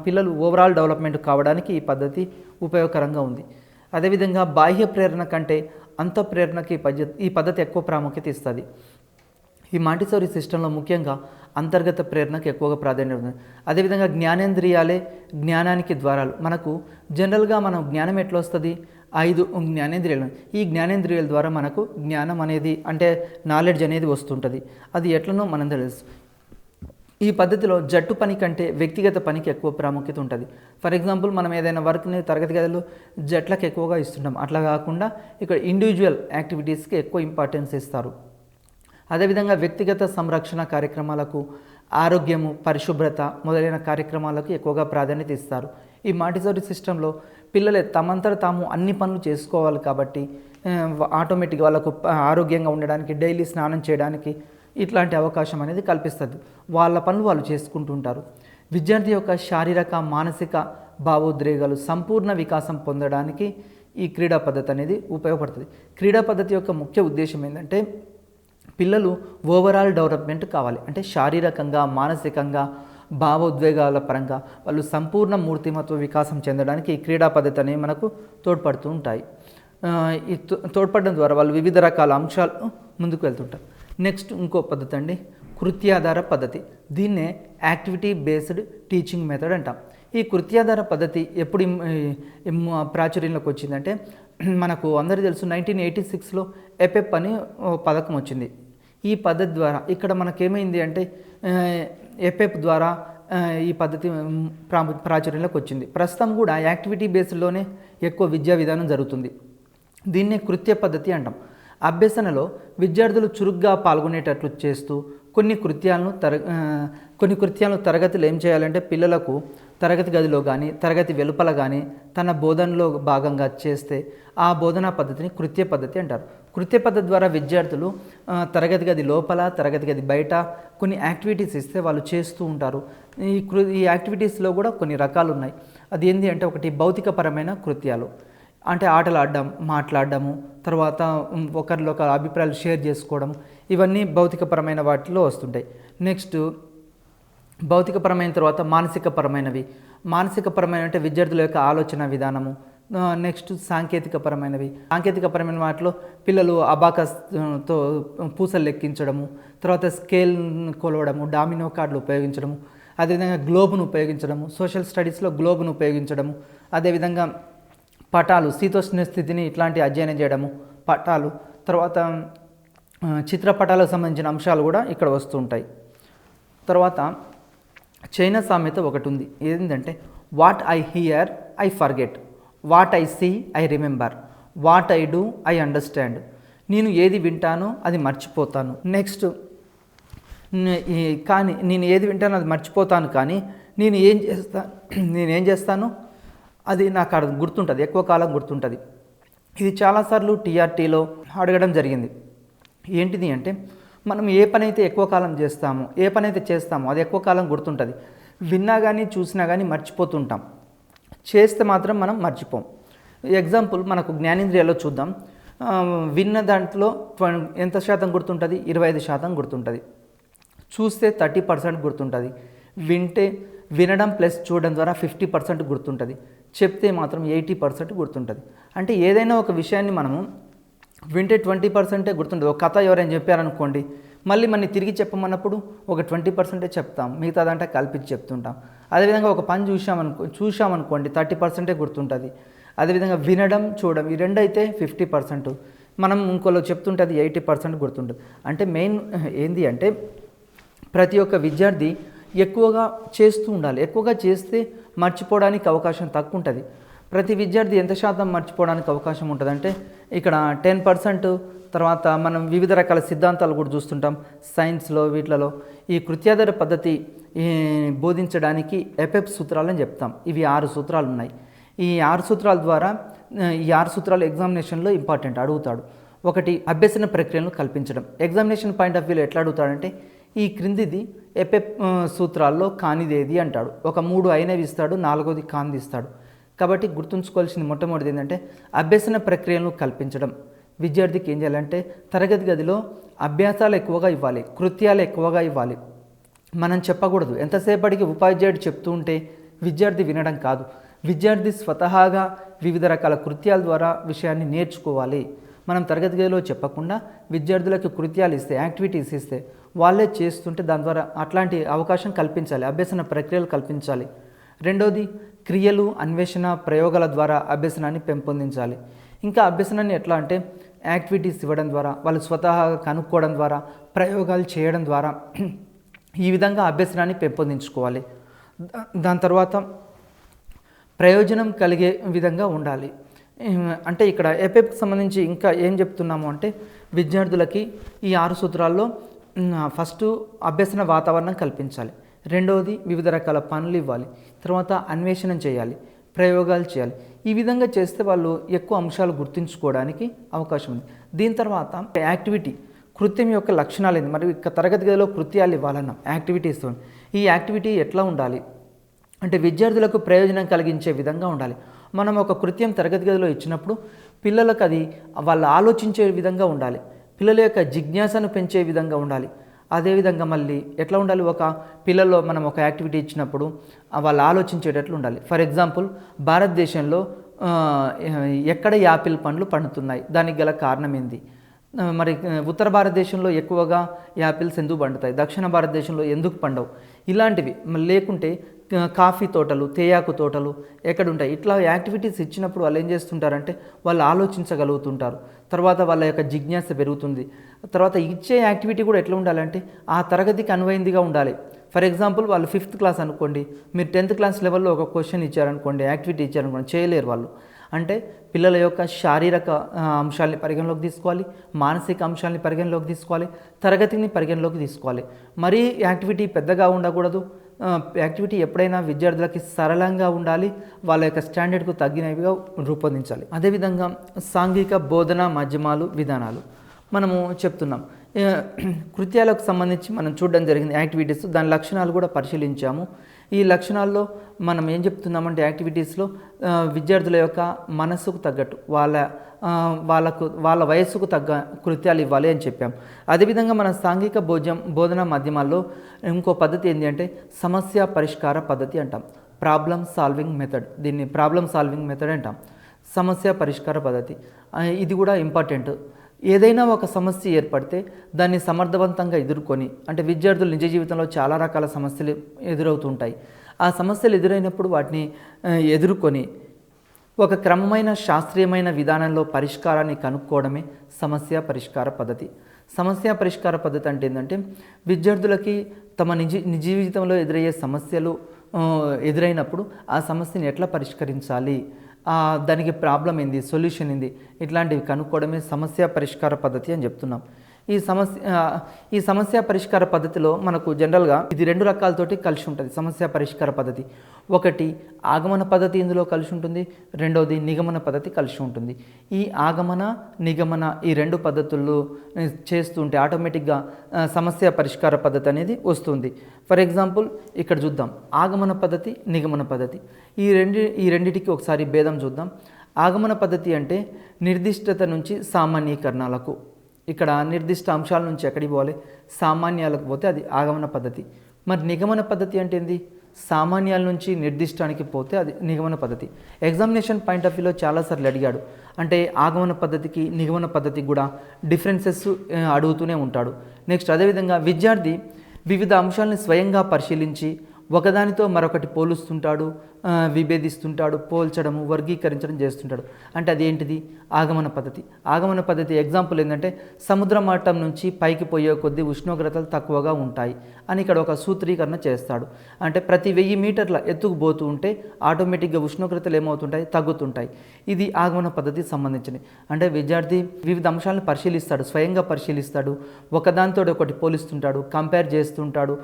పిల్లలు ఓవరాల్ డెవలప్మెంట్ కావడానికి ఈ పద్ధతి ఉపయోగకరంగా ఉంది. అదేవిధంగా బాహ్య ప్రేరణ కంటే అంతఃప్రేరణకి ఈ పద్ధతి ఎక్కువ ప్రాముఖ్యత ఇస్తుంది. ఈ మాంటిసోరి సిస్టంలో ముఖ్యంగా అంతర్గత ప్రేరణకు ఎక్కువగా ప్రాధాన్యత ఉంది. అదేవిధంగా జ్ఞానేంద్రియాలే జ్ఞానానికి ద్వారాలు. మనకు జనరల్గా మనం జ్ఞానం ఎట్లా వస్తుంది, 5 జ్ఞానేంద్రియాలు. ఈ జ్ఞానేంద్రియాల ద్వారా మనకు జ్ఞానం అనేది అంటే నాలెడ్జ్ అనేది వస్తుంటుంది. అది ఎట్లనో మనం తెలుసు. ఈ పద్ధతిలో జట్టు పని కంటే వ్యక్తిగత పనికి ఎక్కువ ప్రాముఖ్యత ఉంటుంది. ఫర్ ఎగ్జాంపుల్ మనం ఏదైనా వర్క్ని తరగతి గదిలో జట్లకు ఎక్కువగా ఇస్తుంటాం. అట్లా కాకుండా ఇక్కడ ఇండివిజువల్ యాక్టివిటీస్కి ఎక్కువ ఇంపార్టెన్స్ ఇస్తారు. అదేవిధంగా వ్యక్తిగత సంరక్షణ కార్యక్రమాలకు, ఆరోగ్యము, పరిశుభ్రత మొదలైన కార్యక్రమాలకు ఎక్కువగా ప్రాధాన్యత ఇస్తారు. ఈ మాంటిసోరి సిస్టంలో పిల్లలే తమంతట తాము అన్ని పనులు చేసుకోవాలి కాబట్టి ఆటోమేటిక్గా వాళ్ళకు ఆరోగ్యంగా ఉండడానికి, డైలీ స్నానం చేయడానికి ఇట్లాంటి అవకాశం అనేది కల్పిస్తుంది. వాళ్ళ పనులు వాళ్ళు చేసుకుంటుంటారు. విద్యార్థి యొక్క శారీరక, మానసిక భావోద్రేగాలు సంపూర్ణ వికాసం పొందడానికి ఈ క్రీడా పద్ధతి అనేది ఉపయోగపడుతుంది. క్రీడా పద్ధతి యొక్క ముఖ్య ఉద్దేశం ఏంటంటే పిల్లలు ఓవరాల్ డెవలప్మెంట్ కావాలి. అంటే శారీరకంగా, మానసికంగా, భావోద్వేగాల పరంగా వాళ్ళు సంపూర్ణ మూర్తిమత్వ వికాసం చెందడానికి ఈ క్రీడా పద్ధతి అనేవి మనకు తోడ్పడుతూ ఉంటాయి. ఈ తోడ్పడడం ద్వారా వాళ్ళు వివిధ రకాల అంశాలు ముందుకు వెళ్తుంటారు. నెక్స్ట్ ఇంకో పద్ధతి అండి, కృత్యాధార పద్ధతి. దీన్నే యాక్టివిటీ బేస్డ్ టీచింగ్ మెథడ్ అంటాం. ఈ కృత్యాధార పద్ధతి ఎప్పుడు ప్రాచుర్యంలోకి వచ్చిందంటే మనకు అందరికీ తెలుసు 1986లో ఎపెప్ అని పథకం వచ్చింది. ఈ పద్ధతి ద్వారా ఇక్కడ మనకేమైంది అంటే ఎపెప్ ద్వారా ఈ పద్ధతి ప్రాచుర్యంలోకి వచ్చింది. ప్రస్తుతం కూడా యాక్టివిటీ బేస్డ్లోనే ఎక్కువ విద్యా విధానం జరుగుతుంది. దీన్నే కృత్య పద్ధతి అంటాం. అభ్యసనలో విద్యార్థులు చురుగ్గా పాల్గొనేటట్లు చేస్తూ కొన్ని కృత్యాలను తరగతిలో ఏం చేయాలంటే పిల్లలకు తరగతి గదిలో కానీ తరగతి వెలుపల కానీ తన బోధనలో భాగంగా చేస్తే ఆ బోధనా పద్ధతిని కృత్య పద్ధతి అంటారు. కృత్య పద్ధతి ద్వారా విద్యార్థులు తరగతి గది లోపల, తరగతి గది బయట కొన్ని యాక్టివిటీస్ ఇస్తే వాళ్ళు చేస్తూ ఉంటారు. ఈ యాక్టివిటీస్లో కూడా కొన్ని రకాలు ఉన్నాయి. అది ఏంటి అంటే ఒకటి భౌతికపరమైన కృత్యాలు, అంటే ఆటలు ఆడడం, మాట్లాడడము, తర్వాత ఒకరిలో ఒక అభిప్రాయాలు షేర్ చేసుకోవడం, ఇవన్నీ భౌతికపరమైన వాటిలో వస్తుంటాయి. నెక్స్ట్ భౌతికపరమైన తర్వాత మానసికపరమైనవి. మానసికపరమైన అంటే విద్యార్థుల యొక్క ఆలోచన విధానము, నెక్స్ట్ సాంకేతికపరమైనవి. సాంకేతికపరమైన వాటిలో పిల్లలు అబాకస్తో పూసలు లెక్కించడము, తర్వాత స్కేల్ కొలవడము, డామినో కార్డులు ఉపయోగించడము, అదేవిధంగా గ్లోబ్ను ఉపయోగించడము, సోషల్ స్టడీస్లో గ్లోబ్ను ఉపయోగించడము, అదేవిధంగా పటాలు, శీతోష్ణ స్థితిని ఇట్లాంటి అధ్యయనం చేయడము, పటాలు, తర్వాత చిత్రపటాలకు సంబంధించిన అంశాలు కూడా ఇక్కడ వస్తూ ఉంటాయి. తర్వాత చైనా సామెత ఒకటి ఉంది, ఏంటంటే what I hear I forget, what I see I remember, what I do I understand. నేను ఏది వింటానో అది మర్చిపోతాను. నెక్స్ట్ కానీ నేను ఏది వింటానో అది మర్చిపోతాను, కానీ నేనేం చేస్తాను అది నాకు గుర్తుంటుంది, ఎక్కువ కాలం గుర్తుంటుంది. ఇది చాలాసార్లు టీఆర్టీలో అడగడం జరిగింది. ఏంటిది అంటే మనం ఏ పని అయితే ఎక్కువ కాలం చేస్తామో, ఏ పని అయితే చేస్తామో అది ఎక్కువ కాలం గుర్తుంటుంది. విన్నా కానీ చూసినా కానీ మర్చిపోతుంటాం, చేస్తే మాత్రం మనం మర్చిపోం. ఎగ్జాంపుల్ మనకు జ్ఞానేంద్రియాల్లో చూద్దాం. విన్న దాంట్లో ఎంత శాతం గుర్తుంటుంది? 25% గుర్తుంటుంది. చూస్తే 30% గుర్తుంటుంది. వినడం ప్లస్ చూడడం ద్వారా 50% గుర్తుంటుంది. చెప్తే మాత్రం 80% గుర్తుంటుంది. అంటే ఏదైనా ఒక విషయాన్ని మనము వింటే 20% గుర్తుంటుంది. ఒక కథ ఎవరైనా చెప్పారనుకోండి, మళ్ళీ మనం తిరిగి చెప్పమన్నప్పుడు ఒక 20% చెప్తాం, మిగతాదంటే కల్పించి చెప్తుంటాం. అదేవిధంగా ఒక పని చూసామనుకోండి 30% గుర్తుంటుంది. అదేవిధంగా వినడం చూడడం ఈ రెండు అయితే 50%, మనం ఇంకోలో చెప్తుంటే అది 80% గుర్తుంటుంది. అంటే మెయిన్ ఏంది అంటే ప్రతి ఒక్క విద్యార్థి ఎక్కువగా చేస్తూ ఉండాలి. ఎక్కువగా చేస్తే మర్చిపోవడానికి అవకాశం తక్కువ ఉంటుంది. ప్రతి విద్యార్థి ఎంత శాతం మర్చిపోవడానికి అవకాశం ఉంటుందంటే ఇక్కడ 10%. తర్వాత మనం వివిధ రకాల సిద్ధాంతాలు కూడా చూస్తుంటాం సైన్స్లో, వీటిలలో ఈ కృత్యాధార పద్ధతి బోధించడానికి ఎపెప్ సూత్రాలని చెప్తాం. ఇవి 6 సూత్రాలు ఉన్నాయి. ఈ 6 సూత్రాల ద్వారా ఈ 6 సూత్రాలు ఎగ్జామినేషన్లో ఇంపార్టెంట్, అడుగుతాడు. ఒకటి, అభ్యసన ప్రక్రియలను కల్పించడం. ఎగ్జామినేషన్ పాయింట్ ఆఫ్ వ్యూలో ఎట్లా అడుగుతాడంటే ఈ క్రిందిది ఎపెప్ సూత్రాల్లో కానిదేది అంటాడు. ఒక 3 అయినవి ఇస్తాడు, 4వది కానిది ఇస్తాడు. కాబట్టి గుర్తుంచుకోవాల్సింది మొట్టమొదటిది ఏంటంటే అభ్యసన ప్రక్రియలను కల్పించడం. విద్యార్థికి ఏం చేయాలంటే తరగతి గదిలో అభ్యాసాలు ఎక్కువగా ఇవ్వాలి, కృత్యాలు ఎక్కువగా ఇవ్వాలి. మనం చెప్పకూడదు. ఎంతసేపటికి ఉపాధ్యాయుడు చెప్తూ ఉంటే విద్యార్థి వినడం కాదు, విద్యార్థి స్వతహాగా వివిధ రకాల కృత్యాల ద్వారా విషయాన్ని నేర్చుకోవాలి. మనం తరగతి గదిలో చెప్పకుండా విద్యార్థులకు కృత్యాలు ఇస్తే, యాక్టివిటీస్ ఇస్తే వాళ్ళే చేస్తుంటే దాని ద్వారా అట్లాంటి అవకాశం కల్పించాలి, అభ్యసన ప్రక్రియలు కల్పించాలి. రెండోది, క్రియలు, అన్వేషణ, ప్రయోగాల ద్వారా అభ్యసనాన్ని పెంపొందించాలి. ఇంకా అభ్యసనాన్ని ఎట్లా అంటే యాక్టివిటీస్ ఇవ్వడం ద్వారా, వాళ్ళు స్వతహాగా కనుక్కోవడం ద్వారా, ప్రయోగాలు చేయడం ద్వారా ఈ విధంగా అభ్యసనాన్ని పెంపొందించుకోవాలి. దాని తర్వాత ప్రయోజనం కలిగే విధంగా ఉండాలి. అంటే ఇక్కడ ఎపెప్కి సంబంధించి ఇంకా ఏం చెప్తున్నాము అంటే విద్యార్థులకి ఈ 6 సూత్రాల్లో ఫస్ట్ అభ్యసన వాతావరణం కల్పించాలి. రెండవది, వివిధ రకాల పనులు ఇవ్వాలి. తర్వాత అన్వేషణం చేయాలి, ప్రయోగాలు చేయాలి. ఈ విధంగా చేస్తే వాళ్ళు ఎక్కువ అంశాలు గుర్తుంచుకోవడానికి అవకాశం ఉంది. దీని తర్వాత యాక్టివిటీ, కృత్యం యొక్క లక్షణాలు ఏంది, మరి తరగతి గదిలో కృత్యాలు ఇవ్వాలన్నాం యాక్టివిటీస్తో. ఈ యాక్టివిటీ ఎట్లా ఉండాలి అంటే విద్యార్థులకు ప్రయోజనం కలిగించే విధంగా ఉండాలి. మనం ఒక కృత్యం తరగతి గదిలో ఇచ్చినప్పుడు పిల్లలకు అది వాళ్ళు ఆలోచించే విధంగా ఉండాలి, పిల్లల యొక్క జిజ్ఞాసను పెంచే విధంగా ఉండాలి. అదేవిధంగా మళ్ళీ ఎట్లా ఉండాలి, ఒక పిల్లల్లో మనం ఒక యాక్టివిటీ ఇచ్చినప్పుడు వాళ్ళు ఆలోచించేటట్లు ఉండాలి. ఫర్ ఎగ్జాంపుల్, భారతదేశంలో ఎక్కడ యాపిల్ పండ్లు పండుతున్నాయి, దానికి గల కారణం ఏంది, మరి ఉత్తర భారతదేశంలో ఎక్కువగా యాపిల్స్ ఎందుకు పండుతాయి, దక్షిణ భారతదేశంలో ఎందుకు పండవు, ఇలాంటివి. లేకుంటే కాఫీ తోటలు, తేయాకు తోటలు ఎక్కడుంటాయి. ఇట్లా యాక్టివిటీస్ ఇచ్చినప్పుడు వాళ్ళు ఏం చేస్తుంటారంటే వాళ్ళు ఆలోచించగలుగుతుంటారు. తర్వాత వాళ్ళ యొక్క జిజ్ఞాస పెరుగుతుంది. తర్వాత ఇచ్చే యాక్టివిటీ కూడా ఎట్లా ఉండాలంటే ఆ తరగతికి అనువైందిగా ఉండాలి. ఫర్ ఎగ్జాంపుల్, వాళ్ళు 5th క్లాస్ అనుకోండి, మీరు 10th క్లాస్ లెవెల్లో ఒక క్వశ్చన్ ఇచ్చారనుకోండి, యాక్టివిటీ ఇచ్చారనుకోండి, చేయలేరు వాళ్ళు. అంటే పిల్లల యొక్క శారీరక అంశాలని పరిగణలోకి తీసుకోవాలి, మానసిక అంశాలని పరిగణలోకి తీసుకోవాలి, తరగతిని పరిగణలోకి తీసుకోవాలి. మరీ యాక్టివిటీ పెద్దగా ఉండకూడదు. యాక్టివిటీ ఎప్పుడైనా విద్యార్థులకి సరళంగా ఉండాలి, వాళ్ళ యొక్క స్టాండర్డ్కు తగ్గినవిగా రూపొందించాలి. అదేవిధంగా సాంఘిక బోధన మాధ్యమాలు, విధానాలు మనము చెప్తున్నాం. కృత్యాలకు సంబంధించి మనం చూడడం జరిగింది యాక్టివిటీస్, దాని లక్షణాలు కూడా పరిశీలించాము. ఈ లక్షణాల్లో మనం ఏం చెప్తున్నామంటే యాక్టివిటీస్లో విద్యార్థుల యొక్క మనస్సుకు తగ్గట్టు వాళ్ళ వయస్సుకు తగ్గ కృత్యాలు ఇవ్వాలి అని చెప్పాం. అదేవిధంగా మన సాంఘిక బోధన మాధ్యమాల్లో ఇంకో పద్ధతి ఏంటి అంటే సమస్య పరిష్కార పద్ధతి అంటాం, ప్రాబ్లమ్ సాల్వింగ్ మెథడ్. దీన్ని ప్రాబ్లమ్ సాల్వింగ్ మెథడ్ అంటాం. సమస్య పరిష్కార పద్ధతి ఇది కూడా ఇంపార్టెంట్. ఏదైనా ఒక సమస్య ఏర్పడితే దాన్ని సమర్థవంతంగా ఎదుర్కొని, అంటే విద్యార్థులు నిజ జీవితంలో చాలా రకాల సమస్యలు ఎదురవుతుంటాయి. ఆ సమస్యలు ఎదురైనప్పుడు వాటిని ఎదుర్కొని ఒక క్రమమైన శాస్త్రీయమైన విధానంలో పరిష్కారాన్ని కనుక్కోవడమే సమస్య పరిష్కార పద్ధతి. సమస్య పరిష్కార పద్ధతి అంటే ఏంటంటే విద్యార్థులకి తమ నిజ జీవితంలో ఎదురయ్యే సమస్యలు ఎదురైనప్పుడు ఆ సమస్యని ఎట్లా పరిష్కరించాలి, దానికి ప్రాబ్లం ఏంది, సొల్యూషన్ ఏంది, ఇట్లాంటివి కనుక్కోవడమే సమస్య పరిష్కార పద్ధతి అని చెప్తున్నాం. ఈ సమస్య పరిష్కార పద్ధతిలో మనకు జనరల్గా ఇది 2 రకాలతోటి కలిసి ఉంటుంది. సమస్య పరిష్కార పద్ధతి ఒకటి ఆగమన పద్ధతి ఇందులో కలిసి ఉంటుంది, రెండవది నిగమన పద్ధతి కలిసి ఉంటుంది. ఈ ఆగమన నిగమన ఈ 2 పద్ధతులు చేస్తుంటే ఆటోమేటిక్గా సమస్య పరిష్కార పద్ధతి అనేది వస్తుంది. ఫర్ ఎగ్జాంపుల్ ఇక్కడ చూద్దాం, ఆగమన పద్ధతి నిగమన పద్ధతి ఈ రెండిటికి ఒకసారి భేదం చూద్దాం. ఆగమన పద్ధతి అంటే నిర్దిష్టత నుంచి సామాన్యీకరణలకు, ఇక్కడ నిర్దిష్ట అంశాల నుంచి ఎక్కడికి పోవాలి, సామాన్యాలకు పోతే అది ఆగమన పద్ధతి. మరి నిగమన పద్ధతి అంటే ఏంది, సామాన్యాల నుంచి నిర్దిష్టానికి పోతే అది నిగమన పద్ధతి. ఎగ్జామినేషన్ పాయింట్ ఆఫ్ వ్యూలో చాలాసార్లు అడిగాడు, అంటే ఆగమన పద్ధతికి నిగమన పద్ధతికి కూడా డిఫరెన్సెస్ అడుగుతూనే ఉంటాడు. నెక్స్ట్ అదేవిధంగా విద్యార్థి వివిధ అంశాలను స్వయంగా పరిశీలించి ఒకదానితో మరొకటి పోలుస్తుంటాడు, విభేదిస్తుంటాడు, పోల్చడము, వర్గీకరించడం చేస్తుంటాడు. అంటే అదేంటిది, ఆగమన పద్ధతి. ఆగమన పద్ధతి ఎగ్జాంపుల్ ఏంటంటే సముద్ర మట్టం నుంచి పైకి పోయే కొద్దీ ఉష్ణోగ్రతలు తక్కువగా ఉంటాయి అని ఇక్కడ ఒక సూత్రీకరణ చేస్తాడు. అంటే ప్రతి 1000 మీటర్ల ఎత్తుకు పోతూ ఉంటే ఆటోమేటిక్గా ఉష్ణోగ్రతలు ఏమవుతుంటాయి, తగ్గుతుంటాయి. ఇది ఆగమన పద్ధతికి సంబంధించింది. అంటే విద్యార్థి వివిధ అంశాలను పరిశీలిస్తాడు, స్వయంగా పరిశీలిస్తాడు, ఒకదానితో ఒకటి పోలిస్తుంటాడు, కంపేర్ చేస్తుంటాడు,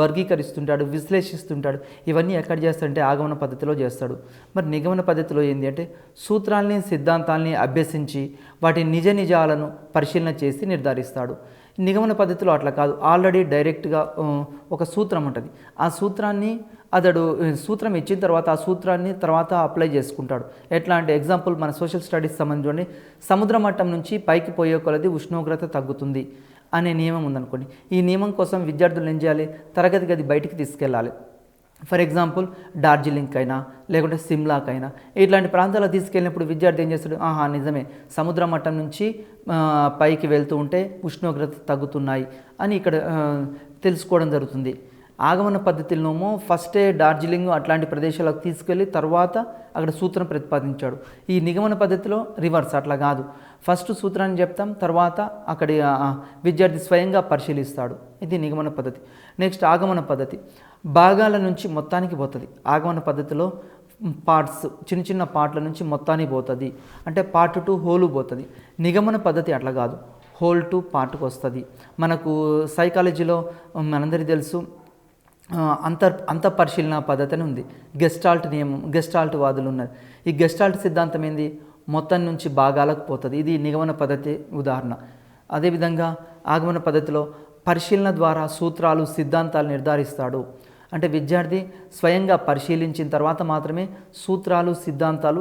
వర్గీకరిస్తుంటాడు, విశ్లేషిస్తుంటాడు. ఇవన్నీ ఎక్కడ చేస్తాడంటే ఆగమన పద్ధతిలో చేస్తాడు. మరి నిగమన పద్ధతిలో ఏంటి అంటే సూత్రాల్ని సిద్ధాంతాల్ని అభ్యసించి వాటి నిజాలను పరిశీలన చేసి నిర్ధారిస్తాడు. నిగమన పద్ధతిలో అట్లా కాదు, ఆల్రెడీ డైరెక్ట్గా ఒక సూత్రం ఉంటుంది, ఆ సూత్రాన్ని అతడు సూత్రం ఇచ్చిన తర్వాత ఆ సూత్రాన్ని తర్వాత అప్లై చేసుకుంటాడు. ఎట్లా అంటే ఎగ్జాంపుల్ మన సోషల్ స్టడీస్ సంబంధించి సముద్ర మట్టం నుంచి పైకి పోయే కొలది ఉష్ణోగ్రత తగ్గుతుంది అనే నియమం ఉందనుకోండి. ఈ నియమం కోసం విద్యార్థులు ఏం చేయాలి, తరగతి గది బయటికి తీసుకెళ్ళాలి. ఫర్ ఎగ్జాంపుల్ డార్జిలింగ్కి అయినా లేకుంటే సిమ్లాకైనా ఇట్లాంటి ప్రాంతాలకు తీసుకెళ్ళినప్పుడు విద్యార్థి ఏం చేస్తాడు, నిజమే సముద్ర మట్టం నుంచి పైకి వెళ్తూ ఉంటే ఉష్ణోగ్రత తగ్గుతున్నాయి అని ఇక్కడ తెలుసుకోవడం జరుగుతుంది. ఆగమన పద్ధతిలోమో ఫస్టే డార్జిలింగ్ అట్లాంటి ప్రదేశాలకు తీసుకెళ్ళి తర్వాత అక్కడ సూత్రం ప్రతిపాదించాడు. ఈ నిగమన పద్ధతిలో రివర్స్, అట్లా కాదు, ఫస్ట్ సూత్రాన్ని చెప్తాం, తర్వాత అక్కడి విద్యార్థి స్వయంగా పరిశీలిస్తాడు. ఇది నిగమన పద్ధతి. నెక్స్ట్ ఆగమన పద్ధతి భాగాల నుంచి మొత్తానికి పోతుంది. ఆగమన పద్ధతిలో పార్ట్స్, చిన్న చిన్న పార్ట్ల నుంచి మొత్తానికి పోతుంది, అంటే పార్ట్ టు హోలు పోతుంది. నిగమన పద్ధతి అట్లా కాదు, హోల్ టు పార్ట్కి వస్తుంది. మనకు సైకాలజీలో మనందరికీ తెలుసు అంతఃపరిశీలన పద్ధతి అని ఉంది. గెస్టాల్ట్ నియమం, గెస్టాల్ట్ వాదులు ఉన్నారు. ఈ గెస్టాల్ట్ సిద్ధాంతం ఏంది, మొత్తం నుంచి భాగాలకు పోతుంది. ఇది నిగమన పద్ధతి ఉదాహరణ. అదేవిధంగా ఆగమన పద్ధతిలో పరిశీలన ద్వారా సూత్రాలు సిద్ధాంతాలు నిర్ధారిస్తాడు. అంటే విద్యార్థి స్వయంగా పరిశీలించిన తర్వాత మాత్రమే సూత్రాలు సిద్ధాంతాలు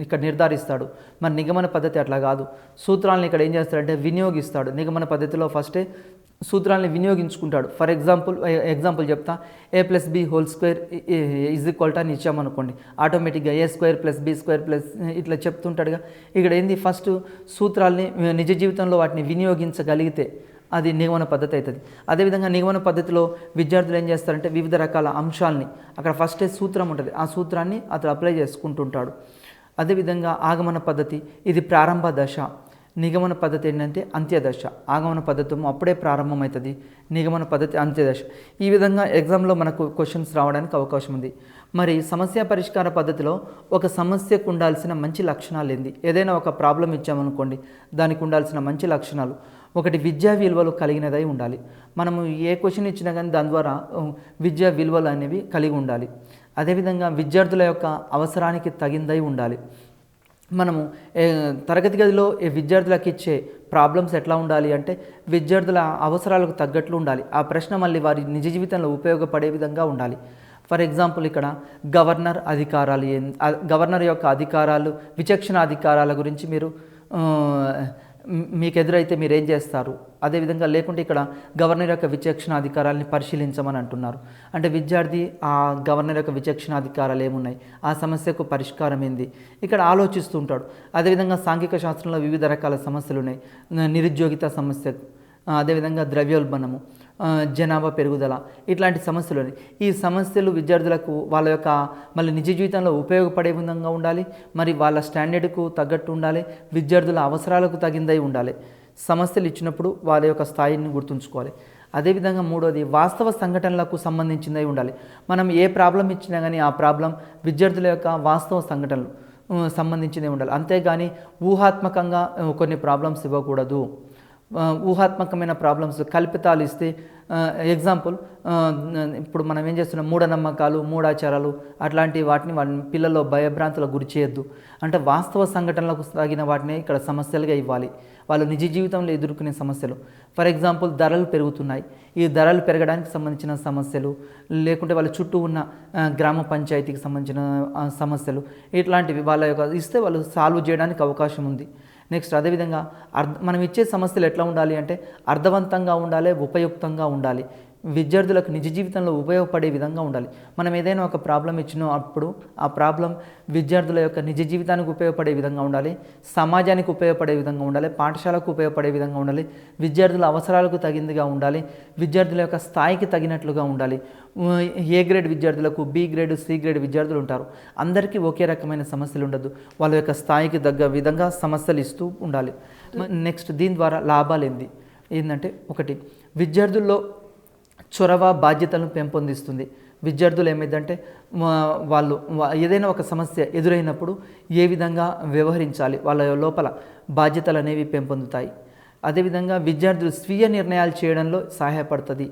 ఇక్కడ నిర్ధారిస్తాడు. మరి నిగమన పద్ధతి అట్లా కాదు, సూత్రాలను ఇక్కడ ఏం చేస్తాడంటే వినియోగిస్తాడు. నిగమన పద్ధతిలో ఫస్టే సూత్రాలని వినియోగించుకుంటాడు. ఫర్ ఎగ్జాంపుల్ చెప్తా, a+b² అని ఇచ్చామనుకోండి, ఆటోమేటిక్గా a²+b² ఇట్లా చెప్తుంటాడుగా. ఇక్కడ ఏంది, ఫస్ట్ సూత్రాలని నిజ జీవితంలో వాటిని వినియోగించగలిగితే అది నిగమన పద్ధతి అవుతుంది. అదేవిధంగా నిగమన పద్ధతిలో విద్యార్థులు ఏం చేస్తారంటే వివిధ రకాల అంశాలని అక్కడ ఫస్టే సూత్రం ఉంటుంది, ఆ సూత్రాన్ని అతను అప్లై చేసుకుంటుంటాడు. అదేవిధంగా ఆగమన పద్ధతి ఇది ప్రారంభ దశ, నిగమన పద్ధతి ఏంటంటే అంత్యదశ. ఆగమన పద్ధతి అప్పుడే ప్రారంభమవుతుంది, నిగమన పద్ధతి అంత్యదశ. ఈ విధంగా ఎగ్జామ్లో మనకు క్వశ్చన్స్ రావడానికి అవకాశం ఉంది. మరి సమస్య పరిష్కార పద్ధతిలో ఒక సమస్యకు ఉండాల్సిన మంచి లక్షణాలు ఏంది, ఏదైనా ఒక ప్రాబ్లం ఇచ్చామనుకోండి దానికి ఉండాల్సిన మంచి లక్షణాలు, ఒకటి విద్యా విలువలు కలిగినదై ఉండాలి. మనము ఏ క్వశ్చన్ ఇచ్చినా కానీ దాని ద్వారా విద్యా విలువలు అనేవి కలిగి ఉండాలి. అదేవిధంగా విద్యార్థుల యొక్క అవసరానికి తగిందై ఉండాలి. మనము తరగతి గదిలో విద్యార్థులకు ఇచ్చే ప్రాబ్లమ్స్ ఎట్లా ఉండాలి అంటే విద్యార్థుల అవసరాలకు తగ్గట్లు ఉండాలి. ఆ ప్రశ్న మళ్ళీ వారి నిజ జీవితంలో ఉపయోగపడే విధంగా ఉండాలి. ఫర్ ఎగ్జాంపుల్ ఇక్కడ గవర్నర్ యొక్క అధికారాలు, విచక్షణ అధికారాల గురించి మీరు మీకు ఎదురైతే మీరేం చేస్తారు? అదేవిధంగా లేకుంటే ఇక్కడ గవర్నర్ యొక్క విచక్షణ అధికారాలని పరిశీలించమని అంటున్నారు. అంటే విద్యార్థి ఆ గవర్నర్ యొక్క విచక్షణ అధికారాలు ఏమున్నాయి, ఆ సమస్యకు పరిష్కారం ఏంది, ఇక్కడ ఆలోచిస్తూ ఉంటాడు. అదేవిధంగా సాంఘిక శాస్త్రంలో వివిధ రకాల సమస్యలు ఉన్నాయి. నిరుద్యోగిత సమస్య, అదేవిధంగా ద్రవ్యోల్బణము, జనాభా పెరుగుదల, ఇట్లాంటి సమస్యలు. ఈ సమస్యలు విద్యార్థులకు వాళ్ళ యొక్క మళ్ళీ నిజ జీవితంలో ఉపయోగపడే విధంగా ఉండాలి, మరి వాళ్ళ స్టాండర్డ్కు తగ్గట్టు ఉండాలి, విద్యార్థుల అవసరాలకు తగిందై ఉండాలి. సమస్యలు ఇచ్చినప్పుడు వాళ్ళ యొక్క స్థాయిని గుర్తుంచుకోవాలి. అదేవిధంగా మూడోది వాస్తవ సంఘటనలకు సంబంధించిందై ఉండాలి. మనం ఏ ప్రాబ్లం ఇచ్చినా కానీ ఆ ప్రాబ్లం విద్యార్థుల యొక్క వాస్తవ సంఘటనలు సంబంధించిందే ఉండాలి. అంతేగాని ఊహాత్మకంగా కొన్ని ప్రాబ్లమ్స్ ఇవ్వకూడదు. ఊహాత్మకమైన ప్రాబ్లమ్స్ కల్పితాలు ఇస్తే, ఎగ్జాంపుల్ ఇప్పుడు మనం ఏం చేస్తున్నాం, మూఢనమ్మకాలు, మూఢాచారాలు అట్లాంటి వాటిని వాళ్ళ పిల్లల్లో భయభ్రాంతులకు గురి చేయొద్దు. అంటే వాస్తవ సంఘటనలకు తగిన వాటిని ఇక్కడ సమస్యలుగా ఇవ్వాలి. వాళ్ళు నిజ జీవితంలో ఎదుర్కొనే సమస్యలు, ఫర్ ఎగ్జాంపుల్ ధరలు పెరుగుతున్నాయి, ఈ ధరలు పెరగడానికి సంబంధించిన సమస్యలు, లేకుంటే వాళ్ళ చుట్టూ ఉన్న గ్రామ పంచాయతీకి సంబంధించిన సమస్యలు, ఇట్లాంటివి వాళ్ళ యొక్క ఇస్తే వాళ్ళు సాల్వ్ చేయడానికి అవకాశం ఉంది. నెక్స్ట్ అదేవిధంగా మనం ఇచ్చే సమస్యలు ఎట్లా ఉండాలి అంటే అర్థవంతంగా ఉండాలి, ఉపయుక్తంగా ఉండాలి, విద్యార్థులకు నిజ జీవితంలో ఉపయోగపడే విధంగా ఉండాలి. మనం ఏదైనా ఒక ప్రాబ్లం ఇచ్చినప్పుడు ఆ ప్రాబ్లం విద్యార్థుల యొక్క నిజ జీవితానికి ఉపయోగపడే విధంగా ఉండాలి, సమాజానికి ఉపయోగపడే విధంగా ఉండాలి, పాఠశాలకు ఉపయోగపడే విధంగా ఉండాలి, విద్యార్థుల అవసరాలకు తగిందిగా ఉండాలి, విద్యార్థుల యొక్క స్థాయికి తగినట్లుగా ఉండాలి. ఏ గ్రేడ్ విద్యార్థులకు, బి గ్రేడ్, సి గ్రేడ్ విద్యార్థులు ఉంటారు. అందరికీ ఒకే రకమైన సమస్యలు ఉండదు, వాళ్ళ యొక్క స్థాయికి తగ్గ విధంగా సమస్యలు ఇస్తూ ఉండాలి. నెక్స్ట్ దీని ద్వారా లాభాలు ఏంటంటే, ఒకటి విద్యార్థుల్లో చొరవ, బాధ్యతలను పెంపొందిస్తుంది. విద్యార్థులు ఏమైందంటే వాళ్ళు ఏదైనా ఒక సమస్య ఎదురైనప్పుడు ఏ విధంగా వ్యవహరించాలి, వాళ్ళ లోపల బాధ్యతలు అనేవి పెంపొందుతాయి. అదేవిధంగా విద్యార్థులు స్వీయ నిర్ణయాలు చేయడంలో సహాయపడుతుంది.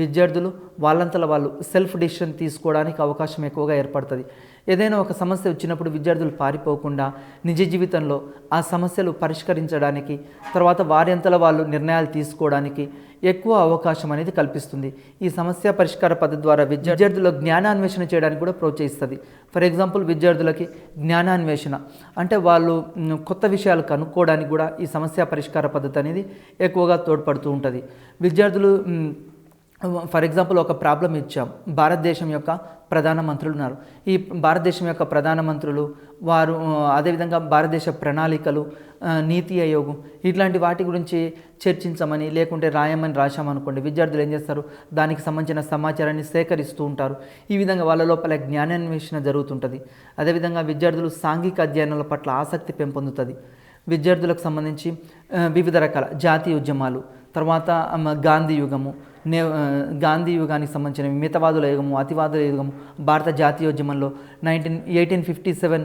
విద్యార్థులు వాళ్ళంతలో వాళ్ళు సెల్ఫ్ డిసిషన్ తీసుకోవడానికి అవకాశం ఎక్కువగా ఏర్పడుతుంది. ఏదైనా ఒక సమస్య వచ్చినప్పుడు విద్యార్థులు పారిపోకుండా నిజ జీవితంలో ఆ సమస్యలు పరిష్కరించడానికి, తర్వాత వారంతలో వాళ్ళు నిర్ణయాలు తీసుకోవడానికి ఎక్కువ అవకాశం అనేది కల్పిస్తుంది. ఈ సమస్య పరిష్కార పద్ధతి ద్వారా విద్యార్థుల్లో జ్ఞానాన్వేషణ చేయడానికి కూడా ప్రోత్సహిస్తుంది. ఫర్ ఎగ్జాంపుల్ విద్యార్థులకి జ్ఞానాన్వేషణ అంటే వాళ్ళు కొత్త విషయాలు కనుక్కోవడానికి కూడా ఈ సమస్య పరిష్కార పద్ధతి అనేది ఎక్కువగా తోడ్పడుతూ ఉంటుంది. విద్యార్థులు ఫర్ ఎగ్జాంపుల్ ఒక ప్రాబ్లం ఇచ్చాం, భారతదేశం యొక్క ప్రధానమంత్రులు ఉన్నారు. ఈ భారతదేశం యొక్క ప్రధానమంత్రులు వారు అదేవిధంగా భారతదేశ ప్రణాళికలు, నీతి ఆయోగ్ ఇట్లాంటి వాటి గురించి చర్చించమని లేకుంటే రాయమని రాశామనుకోండి, విద్యార్థులు ఏం చేస్తారు, దానికి సంబంధించిన సమాచారాన్ని సేకరిస్తూ ఉంటారు. ఈ విధంగా వాళ్ళ లోపల జ్ఞానాన్వేషణ జరుగుతుంటుంది. అదేవిధంగా విద్యార్థులు సాంఘిక అధ్యయనాల పట్ల ఆసక్తి పెంపొందుతుంది. విద్యార్థులకు సంబంధించి వివిధ రకాల జాతీయ ఉద్యమాలు, తర్వాత గాంధీ యుగము, గాంధీ యుగానికి సంబంధించిన మితవాదుల యుగము, అతివాదుల యుగము, భారత జాతీయోద్యమంలో 1857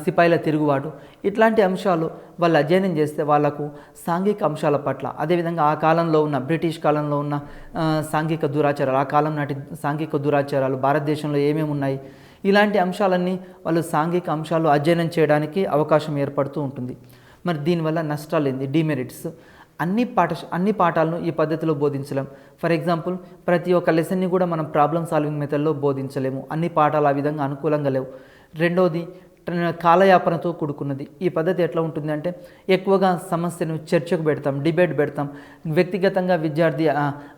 సిపాయిల తిరుగుబాటు, ఇట్లాంటి అంశాలు వాళ్ళు అధ్యయనం చేస్తే వాళ్లకు సాంఘిక అంశాల పట్ల, అదేవిధంగా ఆ కాలంలో ఉన్న బ్రిటిష్ కాలంలో ఉన్న సాంఘిక దురాచారాలు, ఆ కాలం నాటి సాంఘిక దురాచారాలు భారతదేశంలో ఏమేమి ఉన్నాయి, ఇలాంటి అంశాలన్నీ వాళ్ళు సాంఘిక అంశాలు అధ్యయనం చేయడానికి అవకాశం ఏర్పడుతూ ఉంటుంది. మరి దీనివల్ల నష్టాలు ఏంది, డిమెరిట్స్, అన్ని పాఠాలను ఈ పద్ధతిలో బోధించలేం. ఫర్ ఎగ్జాంపుల్ ప్రతి ఒక్క లెసన్ని కూడా మనం ప్రాబ్లమ్ సాల్వింగ్ మెథడ్లో బోధించలేము. అన్ని పాఠాలు ఆ విధంగా అనుకూలంగా లేవు. రెండవది కాలయాపనతో కూడుకున్నది. ఈ పద్ధతి ఎట్లా ఉంటుంది అంటే ఎక్కువగా సమస్యను చర్చకు పెడతాం, డిబేట్ పెడతాం. వ్యక్తిగతంగా విద్యార్థి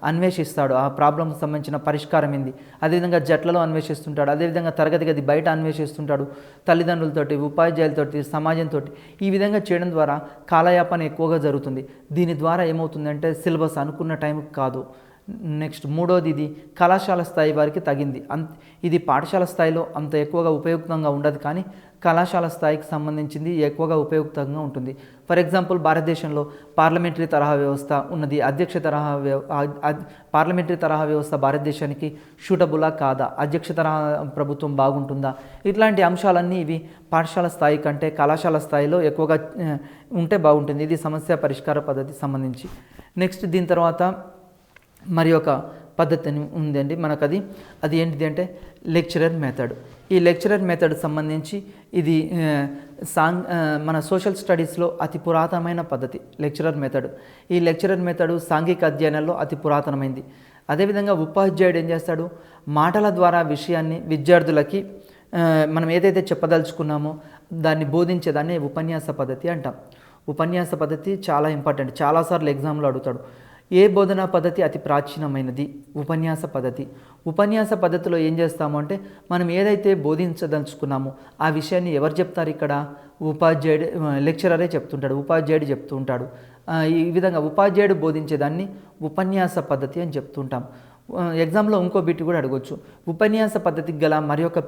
అన్వేషిస్తాడు ఆ ప్రాబ్లంకి సంబంధించిన పరిష్కారం ఏంది, అదేవిధంగా జట్లలో అన్వేషిస్తుంటాడు, అదేవిధంగా తరగతి గది బయట అన్వేషిస్తుంటాడు, తల్లిదండ్రులతోటి, ఉపాధ్యాయులతోటి, సమాజంతో. ఈ విధంగా చేయడం ద్వారా కాలయాపన ఎక్కువగా జరుగుతుంది. దీని ద్వారా ఏమవుతుందంటే సిలబస్ అనుకున్న టైంకి కాదు. నెక్స్ట్ మూడోది, ఇది కళాశాల స్థాయి వారికి తగింది. ఇది పాఠశాల స్థాయిలో అంత ఎక్కువగా ఉపయుక్తంగా ఉండదు, కానీ కళాశాల స్థాయికి సంబంధించింది ఎక్కువగా ఉపయుక్తంగా ఉంటుంది. ఫర్ ఎగ్జాంపుల్ భారతదేశంలో పార్లమెంటరీ తరహా వ్యవస్థ ఉన్నది. పార్లమెంటరీ తరహా వ్యవస్థ భారతదేశానికి షూటబులా కాదా, అధ్యక్ష తరహా ప్రభుత్వం బాగుంటుందా, ఇట్లాంటి అంశాలన్నీ ఇవి పాఠశాల స్థాయి కంటే కళాశాల స్థాయిలో ఎక్కువగా ఉంటే బాగుంటుంది. ఇది సమస్య పరిష్కార పద్ధతికి సంబంధించి. నెక్స్ట్ దీని తర్వాత మరి ఒక పద్ధతి ఉందండి మనకు, అది ఏంటిది అంటే లెక్చరర్ మెథడ్. ఈ లెక్చరర్ మెథడ్ సంబంధించి ఇది మన సోషల్ స్టడీస్లో అతి పురాతనమైన పద్ధతి లెక్చరర్ మెథడ్. ఈ లెక్చరర్ మెథడ్ సాంఘిక అధ్యయనాల్లో అతి పురాతనమైంది. అదేవిధంగా ఉపాధ్యాయుడు ఏం చేస్తాడు, మాటల ద్వారా విషయాన్ని విద్యార్థులకి మనం ఏదైతే చెప్పదలుచుకున్నామో దాన్ని బోధించేదాన్ని ఉపన్యాస పద్ధతి అంటాం. ఉపన్యాస పద్ధతి చాలా ఇంపార్టెంట్, చాలాసార్లు ఎగ్జామ్లో అడుగుతాడు. ఏ బోధనా పద్ధతి అతి ప్రాచీనమైనది? ఉపన్యాస పద్ధతి. ఉపన్యాస పద్ధతిలో ఏం చేస్తాము అంటే మనం ఏదైతే బోధించదలుచుకున్నామో ఆ విషయాన్ని ఎవరు చెప్తారు ఇక్కడ? ఉపాధ్యాయుడు, లెక్చరరే చెప్తుంటాడు, ఉపాధ్యాయుడు చెప్తూ ఉంటాడు. ఈ విధంగా ఉపాధ్యాయుడు బోధించేదాన్ని ఉపన్యాస పద్ధతి అని చెప్తుంటాం. ఎగ్జామ్లో ఇంకో బిట్ కూడా అడగొచ్చు, ఉపన్యాస పద్ధతికి గల మరొక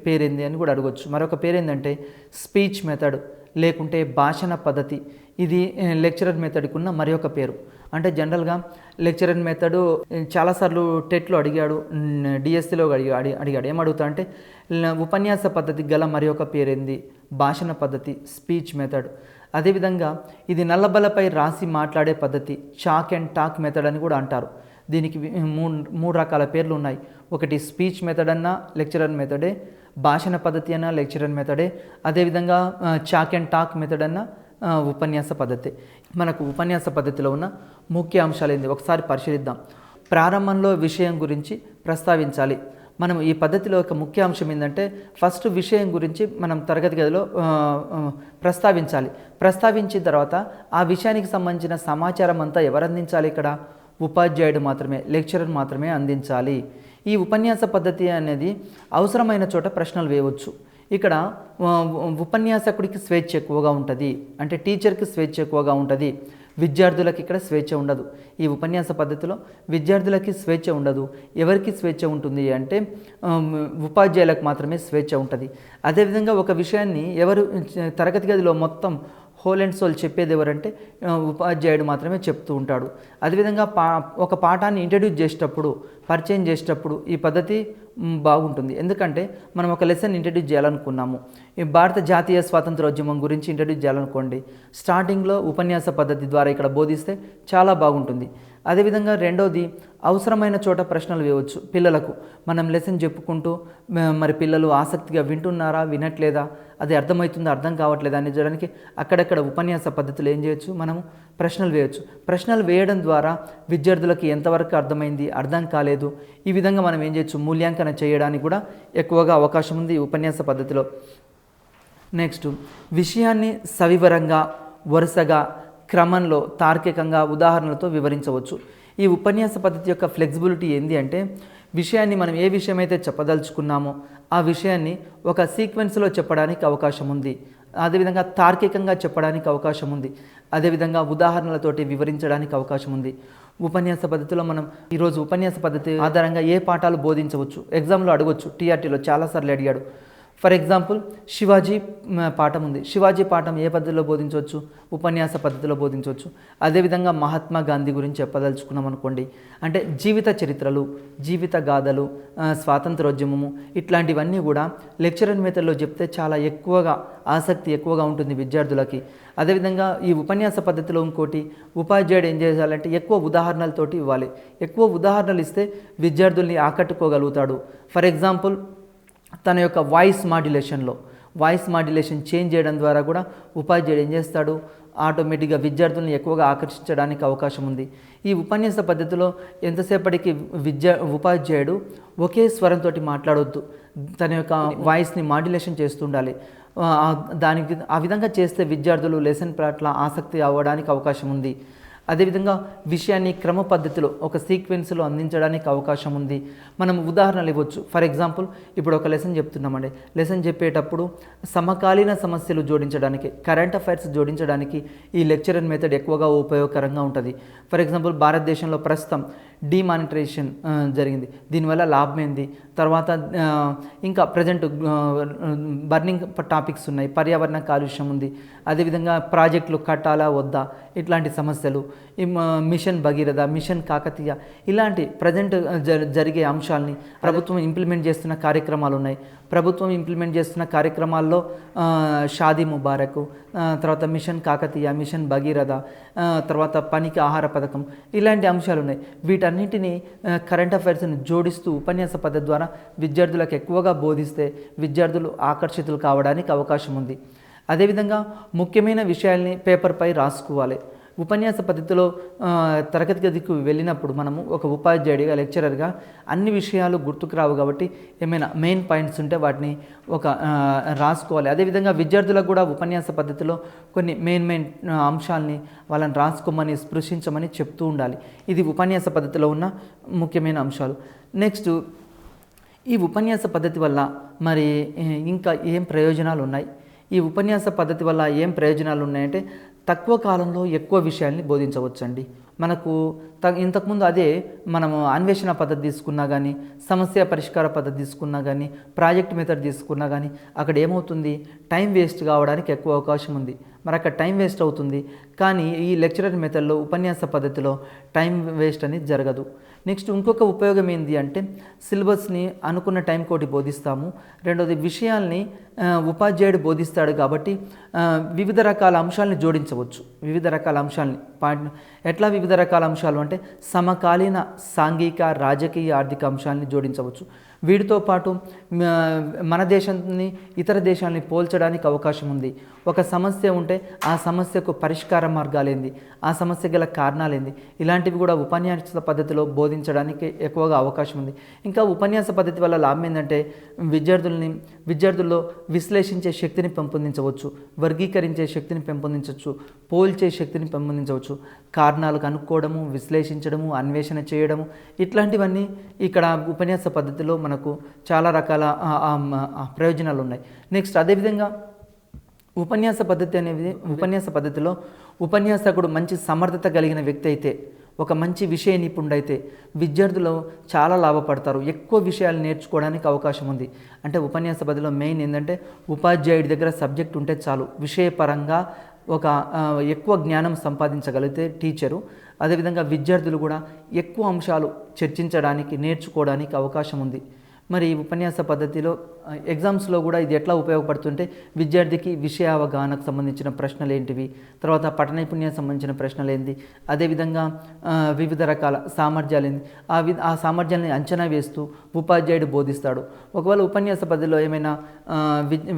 పేరేంది అని కూడా అడగొచ్చు. మరొక పేరేందంటే స్పీచ్ మెథడ్ లేకుంటే భాషణ పద్ధతి. ఇది లెక్చరర్ మెథడ్కి ఉన్న మరి ఒక పేరు. అంటే జనరల్గా లెక్చరర్ మెథడు చాలాసార్లు టెట్లో అడిగాడు, డిఎస్సిలో అడిగాడు. ఏమడుగుతా అంటే ఉపన్యాస పద్ధతికి గల మరి ఒక పేరేంది? భాషణ పద్ధతి, స్పీచ్ మెథడ్. అదేవిధంగా ఇది నల్లబలపై రాసి మాట్లాడే పద్ధతి, చాక్ అండ్ టాక్ మెథడ్ అని కూడా అంటారు. దీనికి మూడు రకాల పేర్లు ఉన్నాయి. ఒకటి స్పీచ్ మెథడ్ అన్నా లెక్చరర్ మెథడే, భాషణ పద్ధతి అన్నా లెక్చరర్ మెథడే, అదేవిధంగా చాక్ అండ్ టాక్ మెథడ్ అన్నా ఉపన్యాస పద్ధతి. మనకు ఉపన్యాస పద్ధతిలో ఉన్న ముఖ్య అంశాలు ఏంది ఒకసారి పరిశీలిద్దాం. ప్రారంభంలో విషయం గురించి ప్రస్తావించాలి. మనం ఈ పద్ధతిలో ఒక ముఖ్య అంశం ఏంటంటే ఫస్ట్ విషయం గురించి మనం తరగతి గదిలో ప్రస్తావించాలి. ప్రస్తావించిన తర్వాత ఆ విషయానికి సంబంధించిన సమాచారం అంతా ఎవరు అందించాలి? ఇక్కడ ఉపాధ్యాయుడు మాత్రమే, లెక్చరర్ మాత్రమే అందించాలి. ఈ ఉపన్యాస పద్ధతి అనేది అవసరమైన చోట ప్రశ్నలు వేయవచ్చు. ఇక్కడ ఉపన్యాసకుడికి స్వేచ్ఛ ఎక్కువగా ఉంటుంది, అంటే టీచర్కి స్వేచ్ఛ ఎక్కువగా ఉంటుంది, విద్యార్థులకి ఇక్కడ స్వేచ్ఛ ఉండదు. ఈ ఉపన్యాస పద్ధతిలో విద్యార్థులకి స్వేచ్ఛ ఉండదు. ఎవరికి స్వేచ్ఛ ఉంటుంది అంటే ఉపాధ్యాయులకు మాత్రమే స్వేచ్ఛ ఉంటుంది. అదేవిధంగా ఒక విషయాన్ని ఎవరు తరగతి గదిలో మొత్తం హోల్ అండ్ సోల్ చెప్పేది ఎవరంటే ఉపాధ్యాయుడు మాత్రమే చెప్తూ ఉంటాడు. అదేవిధంగా ఒక పాఠాన్ని ఇంట్రడ్యూస్ చేసేటప్పుడు, పరిచయం చేసేటప్పుడు ఈ పద్ధతి బాగుంటుంది. ఎందుకంటే మనం ఒక లెసన్ ఇంట్రడ్యూస్ చేయాలనుకున్నాము, ఈ భారత జాతీయ స్వాతంత్రోద్యమం గురించి ఇంట్రడ్యూస్ చేయాలనుకోండి, స్టార్టింగ్లో ఉపన్యాస పద్ధతి ద్వారా ఇక్కడ బోధిస్తే చాలా బాగుంటుంది. అదేవిధంగా రెండోది అవసరమైన చోట ప్రశ్నలు వేయవచ్చు. పిల్లలకు మనం లెసన్ చెప్పుకుంటూ మరి పిల్లలు ఆసక్తిగా వింటున్నారా, వినట్లేదా, అది అర్థమవుతుందా, అర్థం కావట్లేదా అని చూడడానికి అక్కడక్కడ ఉపన్యాస పద్ధతులు ఏం చేయొచ్చు, మనము ప్రశ్నలు వేయవచ్చు. ప్రశ్నలు వేయడం ద్వారా విద్యార్థులకు ఎంతవరకు అర్థమైంది, అర్థం కాలేదు, ఈ విధంగా మనం ఏం చేయొచ్చు, మూల్యాంకన చేయడానికి కూడా ఎక్కువగా అవకాశం ఉంది ఈ ఉపన్యాస పద్ధతిలో. నెక్స్ట్, విషయాన్ని సవివరంగా, వరుసగా, క్రమంలో, తార్కికంగా ఉదాహరణలతో వివరించవచ్చు. ఈ ఉపన్యాస పద్ధతి యొక్క ఫ్లెక్సిబిలిటీ ఏంటి అంటే విషయాన్ని మనం ఏ విషయం అయితే చెప్పదలుచుకున్నామో ఆ విషయాన్ని ఒక సీక్వెన్స్లో చెప్పడానికి అవకాశం ఉంది. అదేవిధంగా తార్కికంగా చెప్పడానికి అవకాశం ఉంది. అదేవిధంగా ఉదాహరణలతోటి వివరించడానికి అవకాశం ఉంది. ఉపన్యాస పద్ధతిలో మనం ఈరోజు ఉపన్యాస పద్ధతి ఆధారంగా ఏ పాఠాలు బోధించవచ్చు, ఎగ్జామ్లో అడగవచ్చు, టీఆర్టీలో చాలాసార్లు అడిగాడు. ఫర్ ఎగ్జాంపుల్ శివాజీ పాఠం ఉంది. శివాజీ పాఠం ఏ పద్ధతిలో బోధించవచ్చు, ఉపన్యాస పద్ధతిలో బోధించవచ్చు. అదేవిధంగా మహాత్మా గాంధీ గురించి చెప్పదలుచుకున్నాం అనుకోండి, అంటే జీవిత చరిత్రలు, జీవిత గాథలు, స్వాతంత్రోద్యమము, ఇట్లాంటివన్నీ కూడా లెక్చరర్ మెథడ్లో చెప్తే చాలా ఎక్కువగా ఆసక్తి ఎక్కువగా ఉంటుంది విద్యార్థులకి. అదేవిధంగా ఈ ఉపన్యాస పద్ధతిలో ఇంకోటి, ఉపాధ్యాయుడు ఏం చేయాలంటే ఎక్కువ ఉదాహరణలతోటి ఇవ్వాలి. ఎక్కువ ఉదాహరణలు ఇస్తే విద్యార్థుల్ని ఆకట్టుకోగలుగుతాడు. ఫర్ ఎగ్జాంపుల్ తన యొక్క వాయిస్ మాడ్యులేషన్ చేంజ్ చేయడం ద్వారా కూడా ఉపాధ్యాయుడు ఏం చేస్తాడు, ఆటోమేటిక్గా విద్యార్థులను ఎక్కువగా ఆకర్షించడానికి అవకాశం ఉంది. ఈ ఉపన్యాస పద్ధతిలో ఎంతసేపటికి ఉపాధ్యాయుడు ఒకే స్వరంతో మాట్లాడొద్దు, తన యొక్క వాయిస్ని మాడ్యులేషన్ చేస్తుండాలి. ఆ విధంగా చేస్తే విద్యార్థులు లెసన్ పట్ల ఆసక్తి అవ్వడానికి అవకాశం ఉంది. అదేవిధంగా విషయాన్ని క్రమ పద్ధతిలో ఒక సీక్వెన్స్లో అందించడానికి అవకాశం ఉంది. మనం ఉదాహరణలు ఇవ్వచ్చు. ఫర్ ఎగ్జాంపుల్ ఇప్పుడు ఒక లెసన్ చెప్తున్నామండి, లెసన్ చెప్పేటప్పుడు సమకాలీన సమస్యలు జోడించడానికి, కరెంట్ అఫైర్స్ జోడించడానికి ఈ లెక్చరర్ మెథడ్ ఎక్కువగా ఉపయోగకరంగా ఉంటుంది. ఫర్ ఎగ్జాంపుల్ భారతదేశంలో ప్రస్తుతం డిమానిటైజేషన్ జరిగింది, దీనివల్ల లాభం ఏంది, తర్వాత ఇంకా ప్రజెంట్ బర్నింగ్ టాపిక్స్ ఉన్నాయి, పర్యావరణ కాలుష్యం ఉంది, అదేవిధంగా ప్రాజెక్టులు కట్టాలా వద్దా, ఇట్లాంటి సమస్యలు, మిషన్ భగీరథ, మిషన్ కాకతీయ, ఇలాంటి ప్రజెంట్ జరిగే అంశాలని ప్రభుత్వం ఇంప్లిమెంట్ చేస్తున్న కార్యక్రమాలు ఉన్నాయి. ప్రభుత్వం ఇంప్లిమెంట్ చేస్తున్న కార్యక్రమాల్లో షాదీ ముబారక్, తర్వాత మిషన్ కాకతీయ, మిషన్ భగీరథ, తర్వాత పనికి ఆహార పథకం, ఇలాంటి అంశాలు ఉన్నాయి. వీటన్నిటిని కరెంట్ అఫైర్స్ని జోడిస్తూ ఉపన్యాస పద్ధతి ద్వారా విద్యార్థులకు ఎక్కువగా బోధిస్తే విద్యార్థులు ఆకర్షితులు కావడానికి అవకాశం ఉంది. అదేవిధంగా ముఖ్యమైన విషయాల్ని పేపర్పై రాసుకోవాలి. ఉపన్యాస పద్ధతిలో తరగతి గదికి వెళ్ళినప్పుడు మనము ఒక ఉపాధ్యాయుడిగా లెక్చరర్గా అన్ని విషయాలు గుర్తుకు రావు కాబట్టి ఏమైనా మెయిన్ పాయింట్స్ ఉంటే వాటిని రాసుకోవాలి. అదేవిధంగా విద్యార్థులకు కూడా ఉపన్యాస పద్ధతిలో కొన్ని మెయిన్ అంశాలని వాళ్ళని రాసుకోమని స్పృశించమని చెప్తూ ఉండాలి. ఇది ఉపన్యాస పద్ధతిలో ఉన్న ముఖ్యమైన అంశాలు. నెక్స్ట్, ఈ ఉపన్యాస పద్ధతి వల్ల మరి ఇంకా ఏం ప్రయోజనాలు ఉన్నాయి? ఈ ఉపన్యాస పద్ధతి వల్ల ఏం ప్రయోజనాలు ఉన్నాయంటే తక్కువ కాలంలో ఎక్కువ విషయాల్ని బోధించవచ్చండి. మనకు ఇంతకుముందు అదే మనము అన్వేషణ పద్ధతి తీసుకున్నా కానీ, సమస్య పరిష్కార పద్ధతి తీసుకున్నా కానీ, ప్రాజెక్ట్ మెథడ్ తీసుకున్నా కానీ అక్కడ ఏమవుతుంది, టైం వేస్ట్ కావడానికి ఎక్కువ అవకాశం ఉంది. మరి అక్కడ టైం వేస్ట్ అవుతుంది. కానీ ఈ లెక్చరర్ మెథడ్లో ఉపన్యాస పద్ధతిలో టైం వేస్ట్ అనేది జరగదు. నెక్స్ట్, ఇంకొక ఉపయోగం ఏంటి అంటే సిలబస్ని అనుకున్న టైం కోటి బోధిస్తాము. రెండోది, విషయాల్ని ఉపాధ్యాయుడు బోధిస్తాడు కాబట్టి వివిధ రకాల అంశాలని జోడించవచ్చు. వివిధ రకాల అంశాలని ఎట్లా వివిధ రకాల అంశాలు అంటే సమకాలీన సాంఘిక, రాజకీయ, ఆర్థిక అంశాలని జోడించవచ్చు. వీటితో పాటు మన దేశాన్ని ఇతర దేశాలని పోల్చడానికి అవకాశం ఉంది. ఒక సమస్య ఉంటే ఆ సమస్యకు పరిష్కార మార్గాలేంది, ఆ సమస్య గల కారణాలేంది, ఇలాంటివి కూడా ఉపన్యాస పద్ధతిలో బోధించడానికి ఎక్కువగా అవకాశం ఉంది. ఇంకా ఉపన్యాస పద్ధతి వల్ల లాభం ఏంటంటే విద్యార్థుల్లో విశ్లేషించే శక్తిని పెంపొందించవచ్చు, వర్గీకరించే శక్తిని పెంపొందించవచ్చు, పోల్చే శక్తిని పెంపొందించవచ్చు, కారణాలు కనుక్కోవడము, విశ్లేషించడము, అన్వేషణ చేయడము, ఇట్లాంటివన్నీ ఇక్కడ ఉపన్యాస పద్ధతిలో మనకు చాలా రకాల ప్రయోజనాలు ఉన్నాయి. నెక్స్ట్, అదేవిధంగా ఉపన్యాస పద్ధతిలో ఉపన్యాసకుడు మంచి సమర్థత కలిగిన వ్యక్తి అయితే, ఒక మంచి విషయ నిపుణుడైతే విద్యార్థులు చాలా లాభపడతారు, ఎక్కువ విషయాలు నేర్చుకోవడానికి అవకాశం ఉంది. అంటే ఉపన్యాస పద్ధతిలో మెయిన్ ఏంటంటే ఉపాధ్యాయుడి దగ్గర సబ్జెక్ట్ ఉంటే చాలు, విషయపరంగా ఒక ఎక్కువ జ్ఞానం సంపాదించగలిగితే టీచరు, అదేవిధంగా విద్యార్థులు కూడా ఎక్కువ అంశాలు చర్చించడానికి, నేర్చుకోవడానికి అవకాశం ఉంది. మరి ఈ ఉపన్యాస పద్ధతిలో ఎగ్జామ్స్లో కూడా ఇది ఎట్లా ఉపయోగపడుతుంటే విద్యార్థికి విషయ అవగాహనకు సంబంధించిన ప్రశ్నలు ఏంటివి, తర్వాత పఠన నైపుణ్యానికి సంబంధించిన ప్రశ్నలు ఏంటి, అదేవిధంగా వివిధ రకాల సామర్థ్యాలు ఏంటి, ఆ సామర్థ్యాన్ని అంచనా వేస్తూ ఉపాధ్యాయుడు బోధిస్తాడు. ఒకవేళ ఉపన్యాస పద్ధతిలో ఏమైనా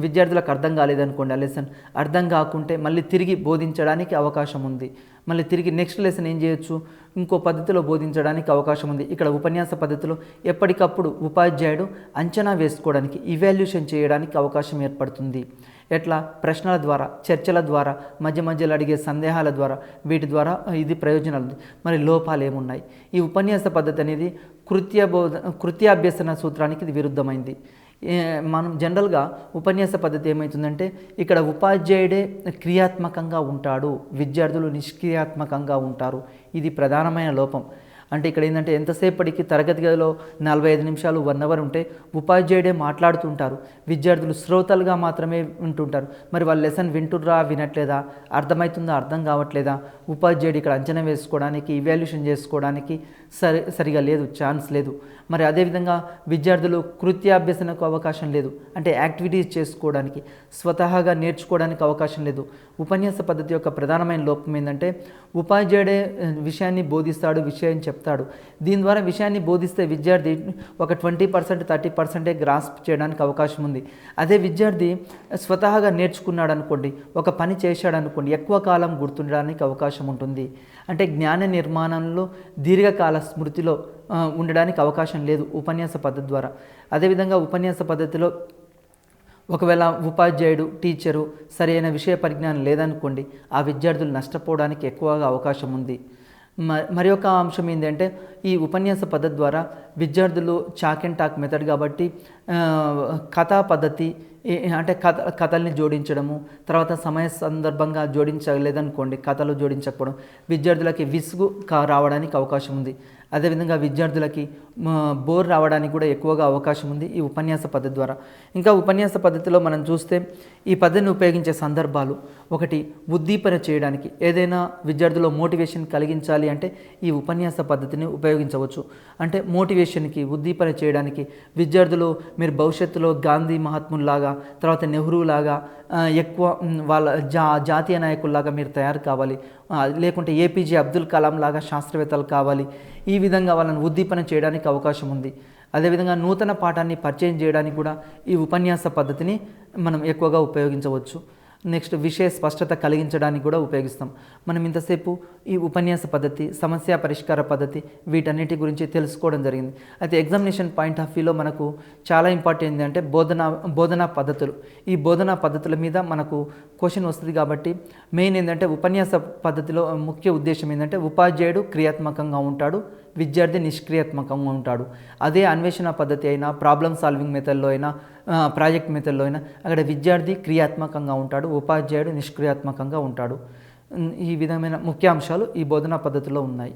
విద్యార్థులకు అర్థం కాలేదనుకోండి, ఆ లెసన్ అర్థం కాకుంటే మళ్ళీ తిరిగి బోధించడానికి అవకాశం ఉంది. మళ్ళీ తిరిగి నెక్స్ట్ లెసన్ ఏం చేయొచ్చు, ఇంకో పద్ధతిలో బోధించడానికి అవకాశం ఉంది. ఇక్కడ ఉపన్యాస పద్ధతిలో ఎప్పటికప్పుడు ఉపాధ్యాయుడు అంచనా వేసుకోవడానికి, ఇవాల్యుయేషన్ చేయడానికి అవకాశం ఏర్పడుతుంది. ఎట్లా, ప్రశ్నల ద్వారా, చర్చల ద్వారా, మధ్యలో అడిగే సందేహాల ద్వారా, వీటి ద్వారా ఇది ప్రయోజనాలు. మరి లోపాలు ఏమున్నాయి? ఈ ఉపన్యాస పద్ధతి అనేది కృత్యాభ్యసన సూత్రానికి ఇది విరుద్ధమైంది. మనం జనరల్గా ఉపన్యాస పద్ధతి ఏమవుతుందంటే ఇక్కడ ఉపాధ్యాయుడే క్రియాత్మకంగా ఉంటాడు, విద్యార్థులు నిష్క్రియాత్మకంగా ఉంటారు. ఇది ప్రధానమైన లోపం. అంటే ఇక్కడ ఏంటంటే ఎంతసేపటికి తరగతి గదిలో 45 నిమిషాలు 1 అవర్ ఉంటే ఉపాధ్యాయుడే మాట్లాడుతుంటారు, విద్యార్థులు శ్రోతలుగా మాత్రమే వింటుంటారు. మరి వాళ్ళు లెసన్ వింటుర్రా, వినట్లేదా, అర్థమవుతుందా, అర్థం కావట్లేదా, ఉపాధ్యాయుడు ఇక్కడ అంచనా వేసుకోవడానికి, ఇవాల్యుయేషన్ చేసుకోవడానికి సరిగా లేదు, ఛాన్స్ లేదు. మరి అదేవిధంగా విద్యార్థులు కృత్యాభ్యసనకు అవకాశం లేదు, అంటే యాక్టివిటీస్ చేసుకోవడానికి, స్వతహాగా నేర్చుకోవడానికి అవకాశం లేదు. ఉపన్యాస పద్ధతి యొక్క ప్రధానమైన లోపం ఏంటంటే ఉపాధ్యాయుడే విషయాన్ని బోధిస్తాడు, విషయం చెప్తాడు. దీని ద్వారా విషయాన్ని బోధిస్తే విద్యార్థి ఒక 20% 30% గ్రాస్ప్ చేయడానికి అవకాశం ఉంది. అదే విద్యార్థి స్వతహాగా నేర్చుకున్నాడు అనుకోండి, ఒక పని చేశాడు అనుకోండి, ఎక్కువ కాలం గుర్తుండడానికి అవకాశం ఉంటుంది. అంటే జ్ఞాన నిర్మాణంలో దీర్ఘకాల స్మృతిలో ఉండడానికి అవకాశం లేదు ఉపన్యాస పద్ధతి ద్వారా. అదేవిధంగా ఉపన్యాస పద్ధతిలో ఒకవేళ ఉపాధ్యాయుడు, టీచరు సరైన విషయ పరిజ్ఞానం లేదనుకోండి, ఆ విద్యార్థులు నష్టపోవడానికి ఎక్కువగా అవకాశం ఉంది. మరి ఒక అంశం ఏంటంటే ఈ ఉపన్యాస పద్ధతి ద్వారా విద్యార్థులు చాక్ అండ్ టాక్ మెథడ్ కాబట్టి కథా పద్ధతి, అంటే కథల్ని జోడించడము, తర్వాత సమయ సందర్భంగా జోడించలేదనుకోండి, కథలు జోడించకపోవడం, విద్యార్థులకి విసుగు రావడానికి అవకాశం ఉంది. అదేవిధంగా విద్యార్థులకి బోర్ రావడానికి కూడా ఎక్కువగా అవకాశం ఉంది ఈ ఉపన్యాస పద్ధతి ద్వారా. ఇంకా ఉపన్యాస పద్ధతిలో మనం చూస్తే ఈ పద్ధతిని ఉపయోగించే సందర్భాలు, ఒకటి ఉద్దీపన చేయడానికి, ఏదైనా విద్యార్థుల్లో మోటివేషన్ కలిగించాలి అంటే ఈ ఉపన్యాస పద్ధతిని ఉపయోగించవచ్చు. అంటే మోటివేషన్కి, ఉద్దీపన చేయడానికి, విద్యార్థులు మీరు భవిష్యత్తులో గాంధీ మహాత్ముల్లాగా, తర్వాత నెహ్రూలాగా ఎక్కువ వాళ్ళ జాతీయ నాయకుల్లాగా మీరు తయారు కావాలి, లేకుంటే ఏపీజే అబ్దుల్ కలాం లాగా శాస్త్రవేత్తలు కావాలి, ఈ విధంగా వాళ్ళని ఉద్దీపన చేయడానికి అవకాశం ఉంది. అదేవిధంగా నూతన పాఠాన్ని పరిచయం చేయడానికి కూడా ఈ ఉపన్యాస పద్ధతిని మనం ఎక్కువగా ఉపయోగించవచ్చు. నెక్స్ట్ విషయ స్పష్టత కలిగించడానికి కూడా ఉపయోగిస్తాం. మనం ఇంతసేపు ఈ ఉపన్యాస పద్ధతి, సమస్య పరిష్కార పద్ధతి వీటన్నిటి గురించి తెలుసుకోవడం జరిగింది. అయితే ఎగ్జామినేషన్ పాయింట్ ఆఫ్ వ్యూలో మనకు చాలా ఇంపార్టెంట్ ఏంటంటే బోధనా పద్ధతులు. ఈ బోధనా పద్ధతుల మీద మనకు క్వశ్చన్ వస్తుంది కాబట్టి మెయిన్ ఏంటంటే ఉపన్యాస పద్ధతిలో ముఖ్య ఉద్దేశం ఏంటంటే ఉపాధ్యాయుడు క్రియాత్మకంగా ఉంటాడు, విద్యార్థి నిష్క్రియాత్మకంగా ఉంటాడు. అదే అన్వేషణ పద్ధతి అయినా, ప్రాబ్లమ్ సాల్వింగ్ మెథడ్లో అయినా, ప్రాజెక్ట్ మెథడ్లో అయినా అక్కడ విద్యార్థి క్రియాత్మకంగా ఉంటాడు, ఉపాధ్యాయుడు నిష్క్రియాత్మకంగా ఉంటాడు. ఈ విధమైన ముఖ్యాంశాలు ఈ బోధనా పద్ధతిలో ఉన్నాయి.